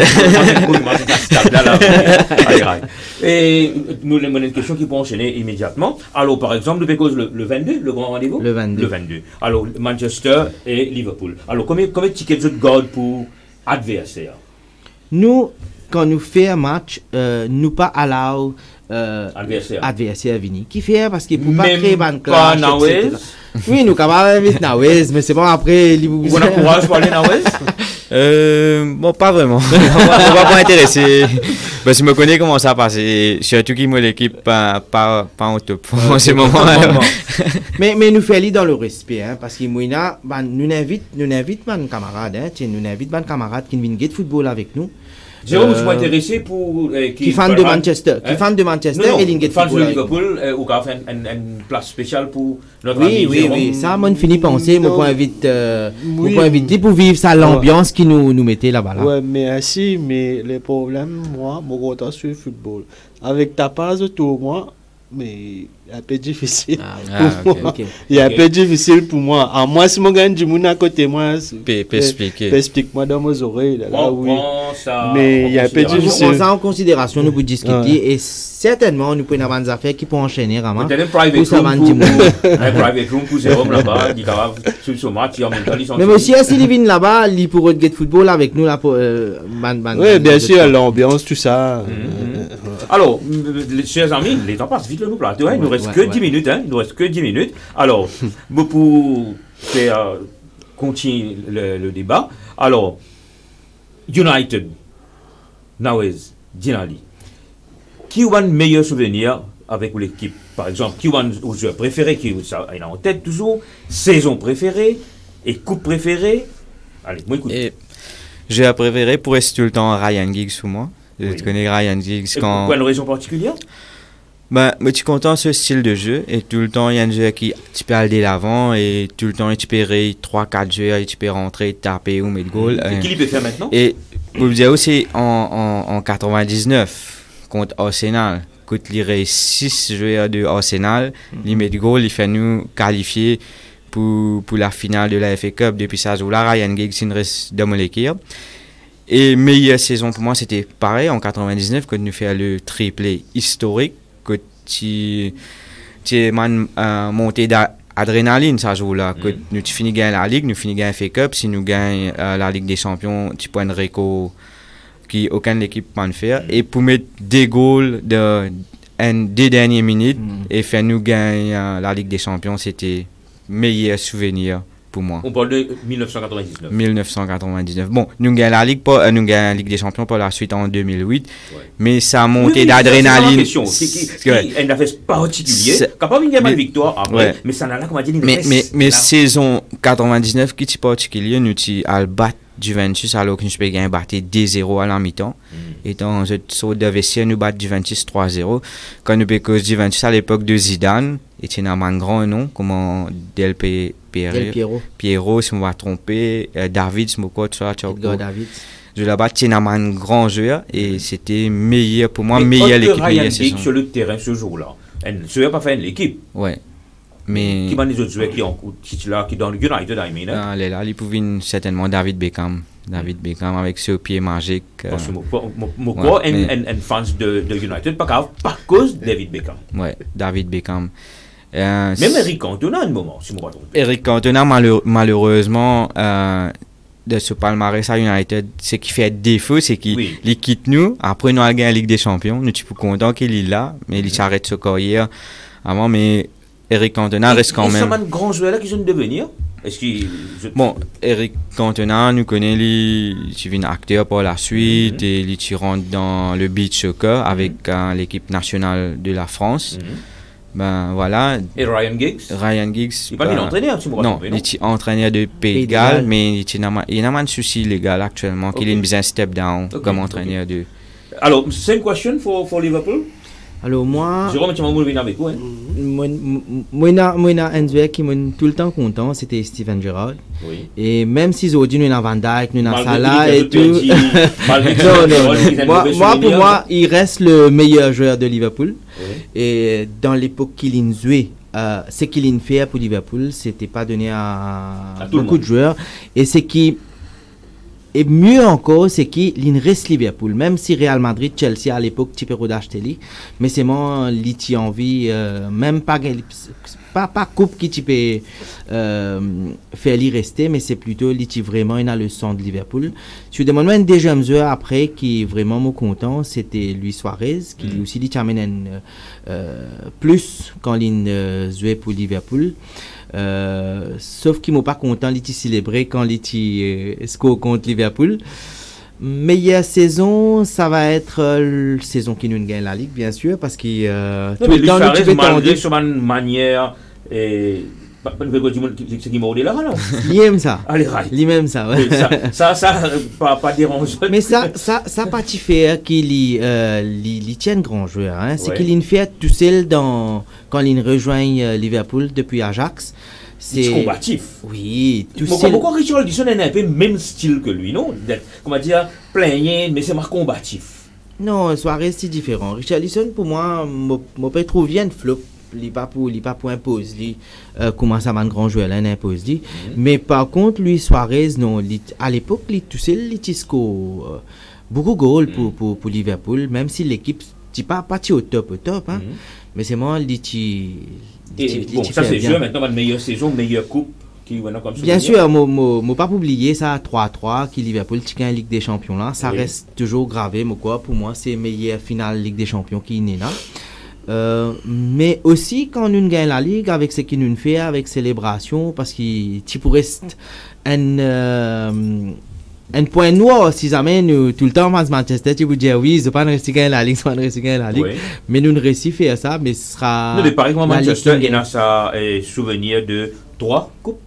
Et nous avons une question qui peut enchaîner immédiatement. Alors, par exemple, le 22, le grand rendez-vous? Le 22. Alors, Manchester et Liverpool. Alors, combien de tickets de garde pour adversaire? Nous, quand nous faisons un match, nous pas allow adversaire à venir. Qui fait parce qu'il ne peut pas créer un clash, etc. Oui, nous capables d'inviter Nawez, mais c'est bon après. Vous encouragez pour aller Nawez? Bon, pas vraiment. On va pas intéresser. Parce que je me connais comment ça passe. Surtout qui l'équipe pas au top en ce moment. mais nous faisons dans le respect, hein, parce que nous invitons nos camarades, nous invitons nos camarades qui viennent jouer football avec nous. Jérôme, je suis intéressé pour... qui fan de Manchester. Qui fan de Manchester et Linguet Football. Fan de Liverpool, ou qui a fait une place spéciale pour notre ami Jérôme. Oui, ça, on finit penser, on invite pour vivre ça, l'ambiance qui nous mettait là-bas. Oui, mais mais les problèmes, moi, je suis sur le football. Avec ta passe autour, moi, mais un peu difficile. ok. Il est un peu difficile pour moi. À moi, si mon gars du monde à côté moi, explique-moi dans mes oreilles. Là, oui. Mais il est un peu difficile. On ça en considération, nous pouvons discuter et certainement nous pouvons avoir des affaires qui peuvent enchaîner vraiment. Peut-être un private room pour Jérôme là-bas, il va sur ce match, il en même temps ils sont. Mais aussi si il vient là-bas, il pourrait get football avec nous là pour oui, bien sûr, l'ambiance tout ça. Alors, chers amis, les temps passent vite le nous plateau, il nous reste que 10 minutes, il nous reste que 10 minutes. Alors, pour faire continuer le débat, alors United, Nawez, Dinali, qui a un meilleur souvenir avec l'équipe, par exemple, qui a un joueur préféré, qui est en tête toujours, saison préférée et coupe préférée. Allez, moi écoute. Joueur préféré pour rester tout le temps Ryan Giggs ou moi. Je connais Ryan Giggs quand. Pourquoi une raison particulière? Ben, je suis content de ce style de jeu et tout le temps il y a un joueur qui tu peux aller de l'avant et tout le temps tu peux 3-4 joueurs et tu peux rentrer, taper ou mettre goal. Et qui il peut faire maintenant? Et vous le dire aussi en 99 contre Arsenal, quand il y a 6 joueurs de Arsenal, il met goal, il fait nous qualifier pour la finale de la FA Cup. Depuis ça jour-là, Ryan Giggs il reste dans mon équipe. Et meilleure saison pour moi c'était pareil en 99 quand nous fait le triplé historique. Tu es monté d'adrénaline ça joue là que nous finis gagner la Ligue, nous finis gagner FA Cup, si nous gagnons la Ligue des Champions, tu prends un record qui aucune équipe peut faire et pour mettre des goals des dernières minutes et faire nous gagner la Ligue des Champions, c'était meilleur souvenir pour moi. On parle de 1999. 1999. Bon, nous gagnons la Ligue des Champions pour la suite en 2008, mais ça a monté d'adrénaline. Elle n'a fait pas particulier. Capable de gagner une victoire après, mais ça n'a pas comment dire. Mais saison 99 qui est particulier, nous avons battu Juventus alors que nous avons gagné 2-0 à la mi-temps. Et dans ce saut de vestiaire, nous battons Juventus 3-0. Quand nous avons Juventus à l'époque de Zidane, et c'est un grand nom, comme Del Piero, si je ne me trompe, David, si je me David. Je l'ai battu, c'est un grand joueur et c'était meilleur pour moi, meilleur l'équipe. Ryan Giggs sur le terrain ce jour-là, ce n'a pas fait l'équipe. Ouais. Mais qui va les autres joueurs qui ont là qui dans le United I mean. Là, il pouvait certainement David Beckham avec ce pied magique. Parce que moi un fans de United pas cause David Beckham. Ouais, David Beckham. Même Eric Cantona à un moment, si je me trompe. Eric Cantona malheureusement de ce palmarès à United, ce qui fait défaut, c'est qu'il quitte nous. Après nous avons gagné la Ligue des Champions, nous sommes contents qu'il est là, mais il s'arrête sa carrière avant, mais Eric Cantona reste quand même. C'est un grand joueur là qui vient de devenir. Bon, Eric Cantona, nous connaissons, il est un acteur par la suite et il rentre dans le beach soccer avec l'équipe nationale de la France. Ben voilà. Et Ryan Giggs? Il n'est pas l'entraîneur, tu me non, il est entraîneur de Pays de Galles, mais il n'a pas de souci légal actuellement, qu'il ait une besoin step down comme entraîneur de. Alors, same question for Liverpool? Alors moi, Jérôme, tu m'as venir avec vous, hein? Moi, un joueur qui m'a tout le temps content, c'était Steven Gerrard. Oui. Et même si aujourd'hui nous avons Van Dijk, nous avons Salah et tout. Moi, pour moi, il reste le meilleur joueur de Liverpool. Oui. Et dans l'époque qu'il jouait, ce qu'il fait pour Liverpool, c'était pas donné à beaucoup de joueurs. Et ce qui et mieux encore, c'est qu'il reste Liverpool. Même si Real Madrid, Chelsea à l'époque, tu peux d'acheter lui. Mais c'est moi, qui envie, même pas coupe qui tu peux faire lui rester, mais c'est plutôt qui vraiment il a le son de Liverpool. Je demande un des jeunes joueurs après qui est vraiment content, c'était Luis Suarez, qui lui aussi dit amène plus quand il jouait pour Liverpool. Sauf qu'il m'a pas content, il était célébré quand il score contre Liverpool. Meilleure saison, ça va être la saison qui nous gagne la Ligue, bien sûr, parce qu'il tout le temps nous tu malgré son manière et c'est qui m'a dit là, non? Il aime ça. Allez, right. Il aime ça. Ouais. Ça pas dérange. Mais ça pas t'y faire qu'il tient grand joueur. Hein. C'est qu'il fait tout seul quand il rejoint Liverpool depuis Ajax. C'est combatif. Oui, tout seul. Pourquoi Richarlison a un peu même style que lui, non? Comment dire, plein, mais c'est combatif. Non, Suarez c'est différent. Richarlison pour moi, je peux trouver un flop. Il pas pour imposer comment ça va un grand joueur là impose lui. Mais par contre lui Suarez non, à l'époque il toussait il score beaucoup de goals pour Liverpool, même si l'équipe n'est pas parti au top hein. Mais c'est moi bon, ça c'est sûr maintenant la meilleure saison, meilleure coupe. Bien sûr, moi pas oublier ça 3-3 qui Liverpool qui gagne Ligue des Champions là, ça reste toujours gravé pour moi c'est meilleure finale Ligue des Champions qui est là. Mais aussi quand nous gagnons la Ligue avec ce qu'il nous fait avec célébration parce qu'il pourrait un point noir si jamais nous tout le temps Manchester tu vous dire oui c'est pas réussi gagner la Ligue mais nous ne réussi faire ça mais ce sera mais par exemple Manchester il a sa souvenir de 3 coupes.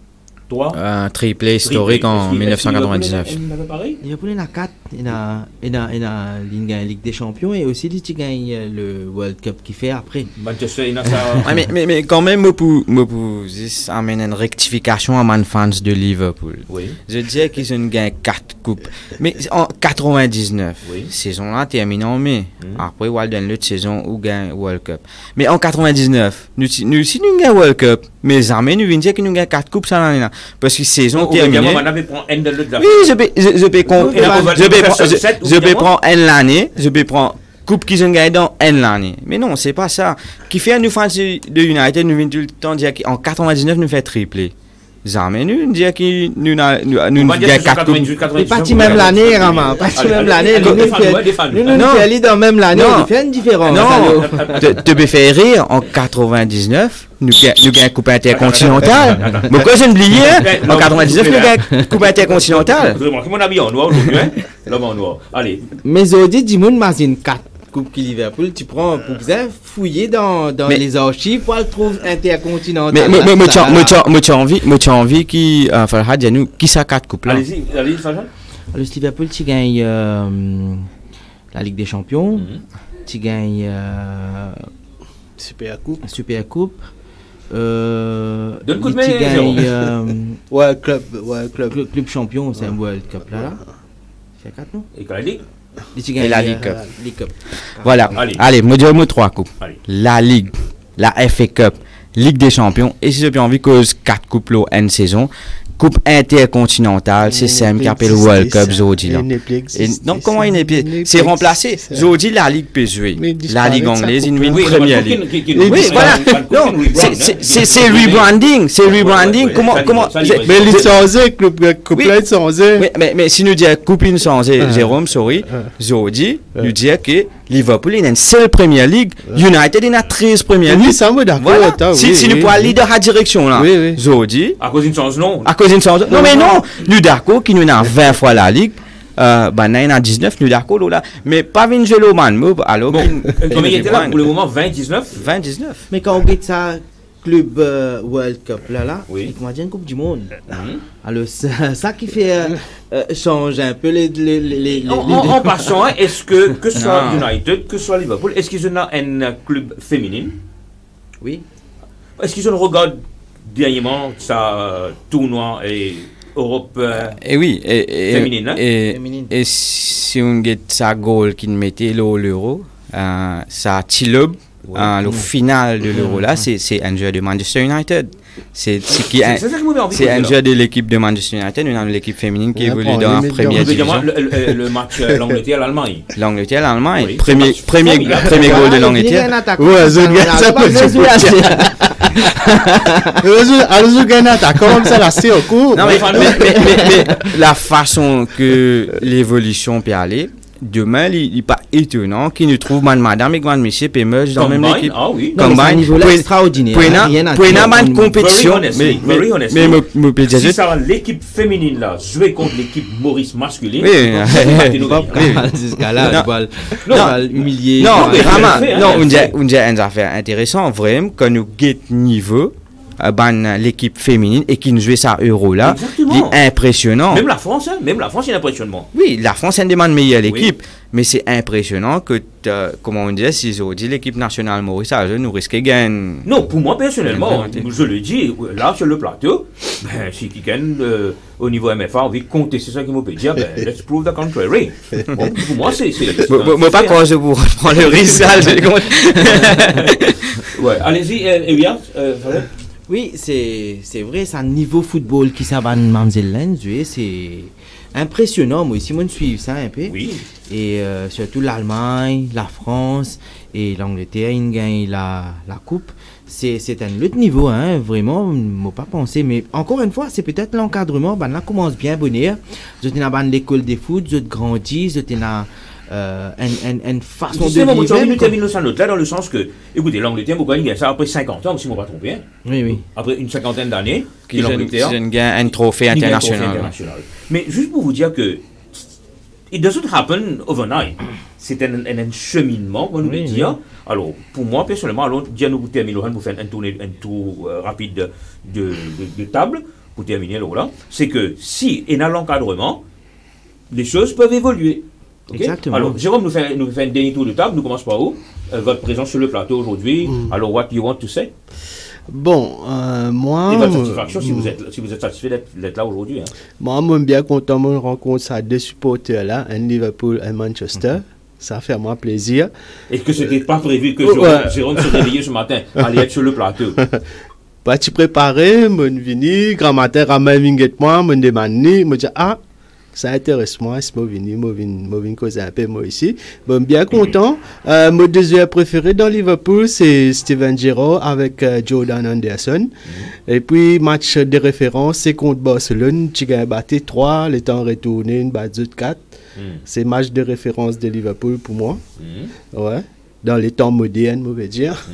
Un triplé historique en 1999. Liverpool il a 4, il a Ligue des Champions et aussi il gagne le World Cup qui fait après. Manchester il a ça. mais quand même me pour amener une rectification à mes fans de Liverpool. Oui. Je disais qu'ils ont gagné 4 coupes. Mais en 99, saison là terminée en mai. Après Walden l'autre saison où gagne World Cup. Mais en 99, si nous gagnons World Cup, mes amis nous viennent dire que nous gagnons 4 coupes ça l'année là. Parce que saison terminée. Oui, je peux prendre N l'année, je peux prendre coupe qu'ils ont gagné dans N l'année. Mais non, c'est pas ça. Qui fait nous fans de United nous viennent tout le temps dire qu'en 99 nous fait tripler. Jamais nous dire que nous gagnons 4 coupes. Pas même l'année, Rama. Pas même l'année. Nous fait dans même l'année. On fait une différence. Non, tu peux faire rire en 99. Nous gagnons coupe intercontinentale. Pourquoi j'ai oublié en 99 nous gagnons coupe intercontinentale. Mon habit en noir aujourd'hui, l'homme en noir. Allez. Mais aujourd'hui, dis-moi imagine 4 coupes qui Liverpool, tu prends pour fouiller dans les archives pour le trouver intercontinental. Mais tu as envie qui Farhad nous qui ça 4 coupes là. Allez Farhad. Le Liverpool tu gagnes la Ligue des Champions, tu gagnes Super Coupe. Donne coup de main. Club champion, c'est un World Cup là. C'est 4 non? Et la Ligue. Et la Ligue Cup. Voilà. Allez, moi je dis 3 coupes. La Ligue, la FA Cup, Ligue des Champions. Et si j'ai envie cause 4 coupes en saison. Coupe intercontinentale, c'est Sam qui appelle World Cup Zodi là. Donc comment il n'est c'est remplacé. Zodi la Ligue peut jouer. La Ligue anglaise, une première ligue. Oui, voilà. Non, c'est rebranding, Comment mais il changé coupe là changé. Mais si nous disons coupe changé, Jérôme, sorry, Zodi nous dit que Liverpool il a une seule première ligue, United il a 13 premières ligues. Oui, ça me d'accord. Si nous pouvons leader à direction là. Zodi à cause d'une change non. Non mais non, nous d'accord qui nous a 20 fois la ligue. Il a 19 nous d'accord là, mais pas Vingelo man, alors il était là pour le moment 29. Mais quand on dit ça club World Cup là, il y a une Coupe du Monde. Alors ça qui fait changer un peu les en passant, est-ce que ce soit United, que ce soit Liverpool, est-ce qu'ils ont un club féminin? Oui. Est-ce qu'ils ont regardé dernièrement ça tournoi et Europe et oui féminine et si on get sa goal qui mettait l'euro ça Tilob le final de l'euro là c'est un joueur de Manchester United c'est un joueur de l'équipe de Manchester United une l'équipe féminine qui évolue dans la première division le match l'Angleterre-L'Allemagne premier goal de l'Angleterre mais la façon que l'évolution peut aller demain il n'est pas étonnant qu'il nous trouve madame et monsieur peut merge dans la même équipe combine niveau extraordinaire pour une compétition mais si ça va l'équipe féminine là jouer contre l'équipe Maurice masculine jusqu'à là humilier on a une affaire intéressante vraiment quand nous get niveau l'équipe féminine et qui nous jouait ça Euro là. C'est impressionnant. Même la France, il y a un impressionnement. Oui, la France est une demande meilleure l'équipe, mais c'est impressionnant que, comment on dit, si on dit l'équipe nationale mauricienne, nous risquons de gagner. Non, pour moi personnellement, je le dis, là sur le plateau, si quelqu'un au niveau MFA a envie de compter, c'est ça qu'il m'a dire, let's prove the contrary. Bon, pour moi, c'est. Moi, pas quand je vous reprends le risque, ouais, allez-y, Elias. Oui, c'est vrai, c'est un niveau football qui s'abat Mamzellen, c'est impressionnant. Moi aussi, moi, je suis ça un peu. Oui. Et surtout l'Allemagne, la France et l'Angleterre, ils gagnent la coupe. C'est un autre niveau, hein, vraiment, je ne pas pensé. Mais encore une fois, c'est peut-être l'encadrement. Ben, là, commence bien à bonheur. Je suis dans l'école des foot, je grandis, je suis dans une façon de vivre. Nous terminons ça là dans le sens que, écoutez, l'Angleterre, vous gagnez ça après 50 ans, si je ne me pas trompé. Hein. Oui. Après une cinquantaine d'années, qui l'Angleterre gagne un trophée international. Mais juste pour vous dire que, it doesn't happen overnight. C'est un cheminement, on nous dit. Alors, pour moi, personnellement, allons dire nous terminer, pour faire un tour rapide de table, pour terminer là. C'est que si il y a l'encadrement, les choses peuvent évoluer. Okay? Exactement. Alors, Jérôme nous fait un dernier tour de table. Nous commençons par où? Votre présence sur le plateau aujourd'hui. Alors, what you want to say? Bon, moi... Et votre satisfaction si vous êtes satisfait d'être là aujourd'hui. Hein. Moi, je suis bien content de rencontrer ça deux supporters là, un Liverpool et Manchester. Ça fait moi plaisir. Et que ce n'était pas prévu que Jérôme se réveillait ce matin, allait être sur le plateau. Pas tu préparé, je suis venu, grand matin, ramène moi, je me demande, je me dis, ah, ça intéresse moi, si je viens causer un peu moi ici. Bon, bien content. Mon deuxième préféré dans Liverpool, c'est Steven Gerrard avec Jordan Anderson. Et puis, match de référence, c'est contre Barcelone. Tu gagnes battu 3, le temps retourné, une batte 4. C'est match de référence de Liverpool pour moi. Ouais. Dans les temps modernes, je veux dire.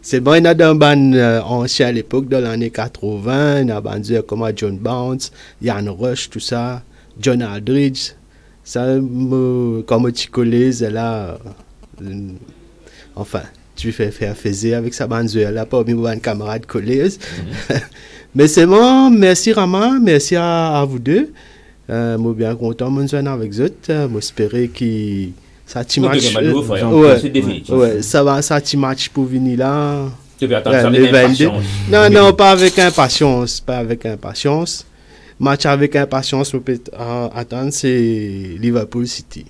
C'est bon, il y a dans ban ancien à l'époque, dans l'année 80, il y a ban comme John Barnes, Ian Rush, tout ça. John Aldridge, ça, comme tu collais, là, enfin, tu fais faire avec sa bande là, parmi mes camarades collés. Mais c'est bon, merci Rama, merci à vous deux. Je suis bien content de me avec vous. J'espère que ça t'y match. Ouais, ça va, ça t'y match pour venir là. Tu veux attendre ça avec impatience? Non, pas avec impatience, pas avec impatience. Match avec impatience, on peut attendre, c'est Liverpool City.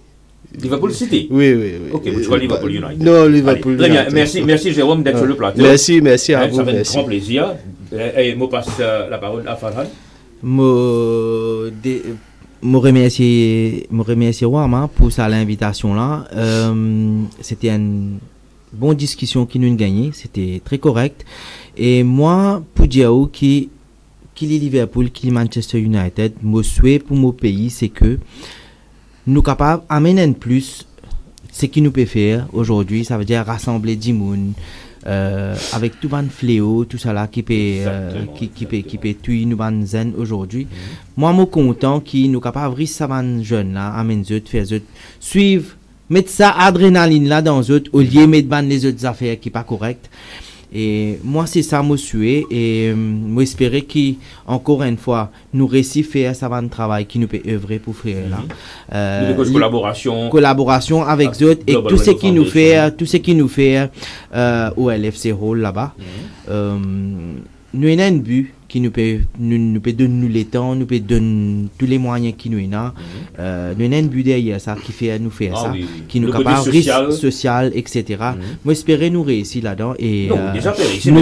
Liverpool City? Oui. Ok, je crois Liverpool United. Non, Liverpool Allez, United. Très bien, merci Jérôme d'être sur le plateau. Merci à vous. Ça fait un grand plaisir. Et je passe la parole à Farhan. Je remercie vraiment pour ça l'invitation là. C'était une bonne discussion qui nous a gagné, c'était très correct. Et moi, pour dire qui est Liverpool, qui est Manchester United, mon souhait pour mon pays, c'est que nous sommes capables d'amener plus ce qu'il nous peut faire aujourd'hui. Ça veut dire rassembler du monde avec tout le fléau, tout ça là qui peut tuer nous zen aujourd'hui. Moi, je suis content que nous sommes capables de réussir ces jeunes là, amener eux, faire eux suivre, mettre ça adrénaline là dans eux, au lieu de mettre les autres affaires qui ne sont pas correctes. Et moi, c'est ça mon souhait. Et j'espère qu'encore une fois, nous réussissons à faire ce travail qui nous peut œuvrer pour faire là. Collaboration avec eux et tout ce qui nous fait au LFC Hall là-bas. Nous avons un but qui nous peut donner le temps, nous peut donner tous les moyens qui nous ont. Nous avons un but derrière ça qui fait nous faire ça, qui nous capable social, etc. Moi, j'espère nous réussir là-dedans et déjà réussir,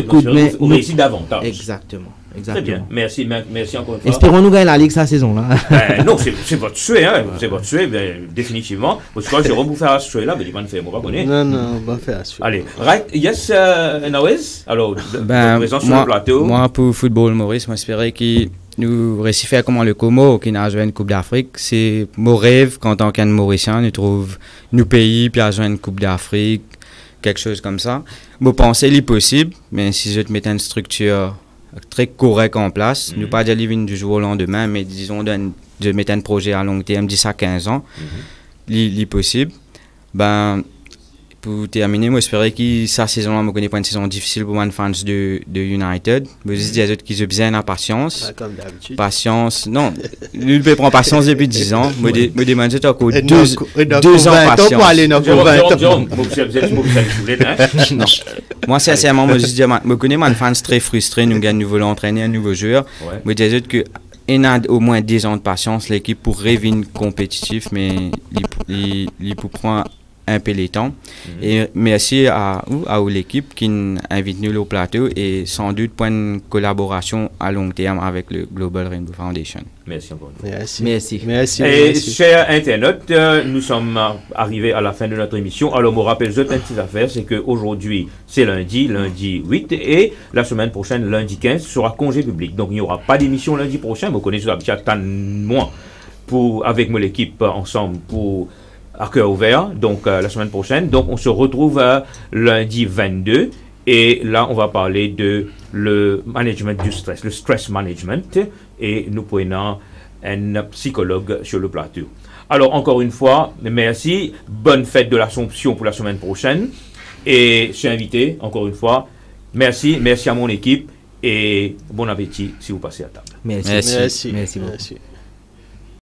réussir davantage. Exactement. Très bien, merci encore une fois. Espérons nous gagner la Ligue cette saison là. Non, c'est votre souhait, hein. C'est votre souhait, définitivement. Parce que Jérôme vous faire ce souhait là, mais il va ne faire pas connaître. Non, on va faire ce souhait. Allez, right, yes, Nawez. Alors, présence sur le plateau. Moi, pour football Maurice, moi j'espérais qu'il nous réussit faire comment le Como qui n'a joué une Coupe d'Afrique. C'est mon rêve qu'en tant qu'un Mauricien, nous trouve nos pays puis à jouer une Coupe d'Afrique, quelque chose comme ça. Moi, penser l'impossible, mais si je te mettais une structure très correct en place, nous pas dire du jour au lendemain, mais disons de mettre un projet à long terme, 10 à 15 ans, possible. Ben, pour terminer, moi j'espère que sa saison-là, je connais pas une saison difficile pour les fans de United. Je dis à eux qu'ils ont besoin de patience. Comme d'habitude. Patience, non. Lui, il prend patience depuis 10 ans. Je demande encore Et 2 ans de patience. pour aller dans Jérôme, Non. Moi, sincèrement, je connais mes fans très frustrés. Nous gagnons un nouveau entraîneur, un nouveau joueur. Je dis à eux que il a au moins 10 ans de patience. L'équipe pour revenir compétitif, mais il pour prendre un peu les temps. Et merci à l'équipe qui invite nous au plateau et sans doute pour une collaboration à long terme avec le Global Rainbow Foundation. Merci encore. Merci. Et chers internautes, nous sommes arrivés à la fin de notre émission. Alors, je me rappelle juste une petite affaire, c'est qu'aujourd'hui, c'est lundi 8, et la semaine prochaine, lundi 15, sera congé public. Donc, il n'y aura pas d'émission lundi prochain. Vous connaissez la moi avec l'équipe ensemble pour à cœur ouvert, donc la semaine prochaine. Donc, on se retrouve lundi 22. Et là, on va parler de le management du stress, le stress management. Et nous prenons un psychologue sur le plateau. Alors, encore une fois, merci. Bonne fête de l'Assomption pour la semaine prochaine. Et je suis invité, encore une fois. Merci à mon équipe. Et bon appétit si vous passez à table. Merci beaucoup.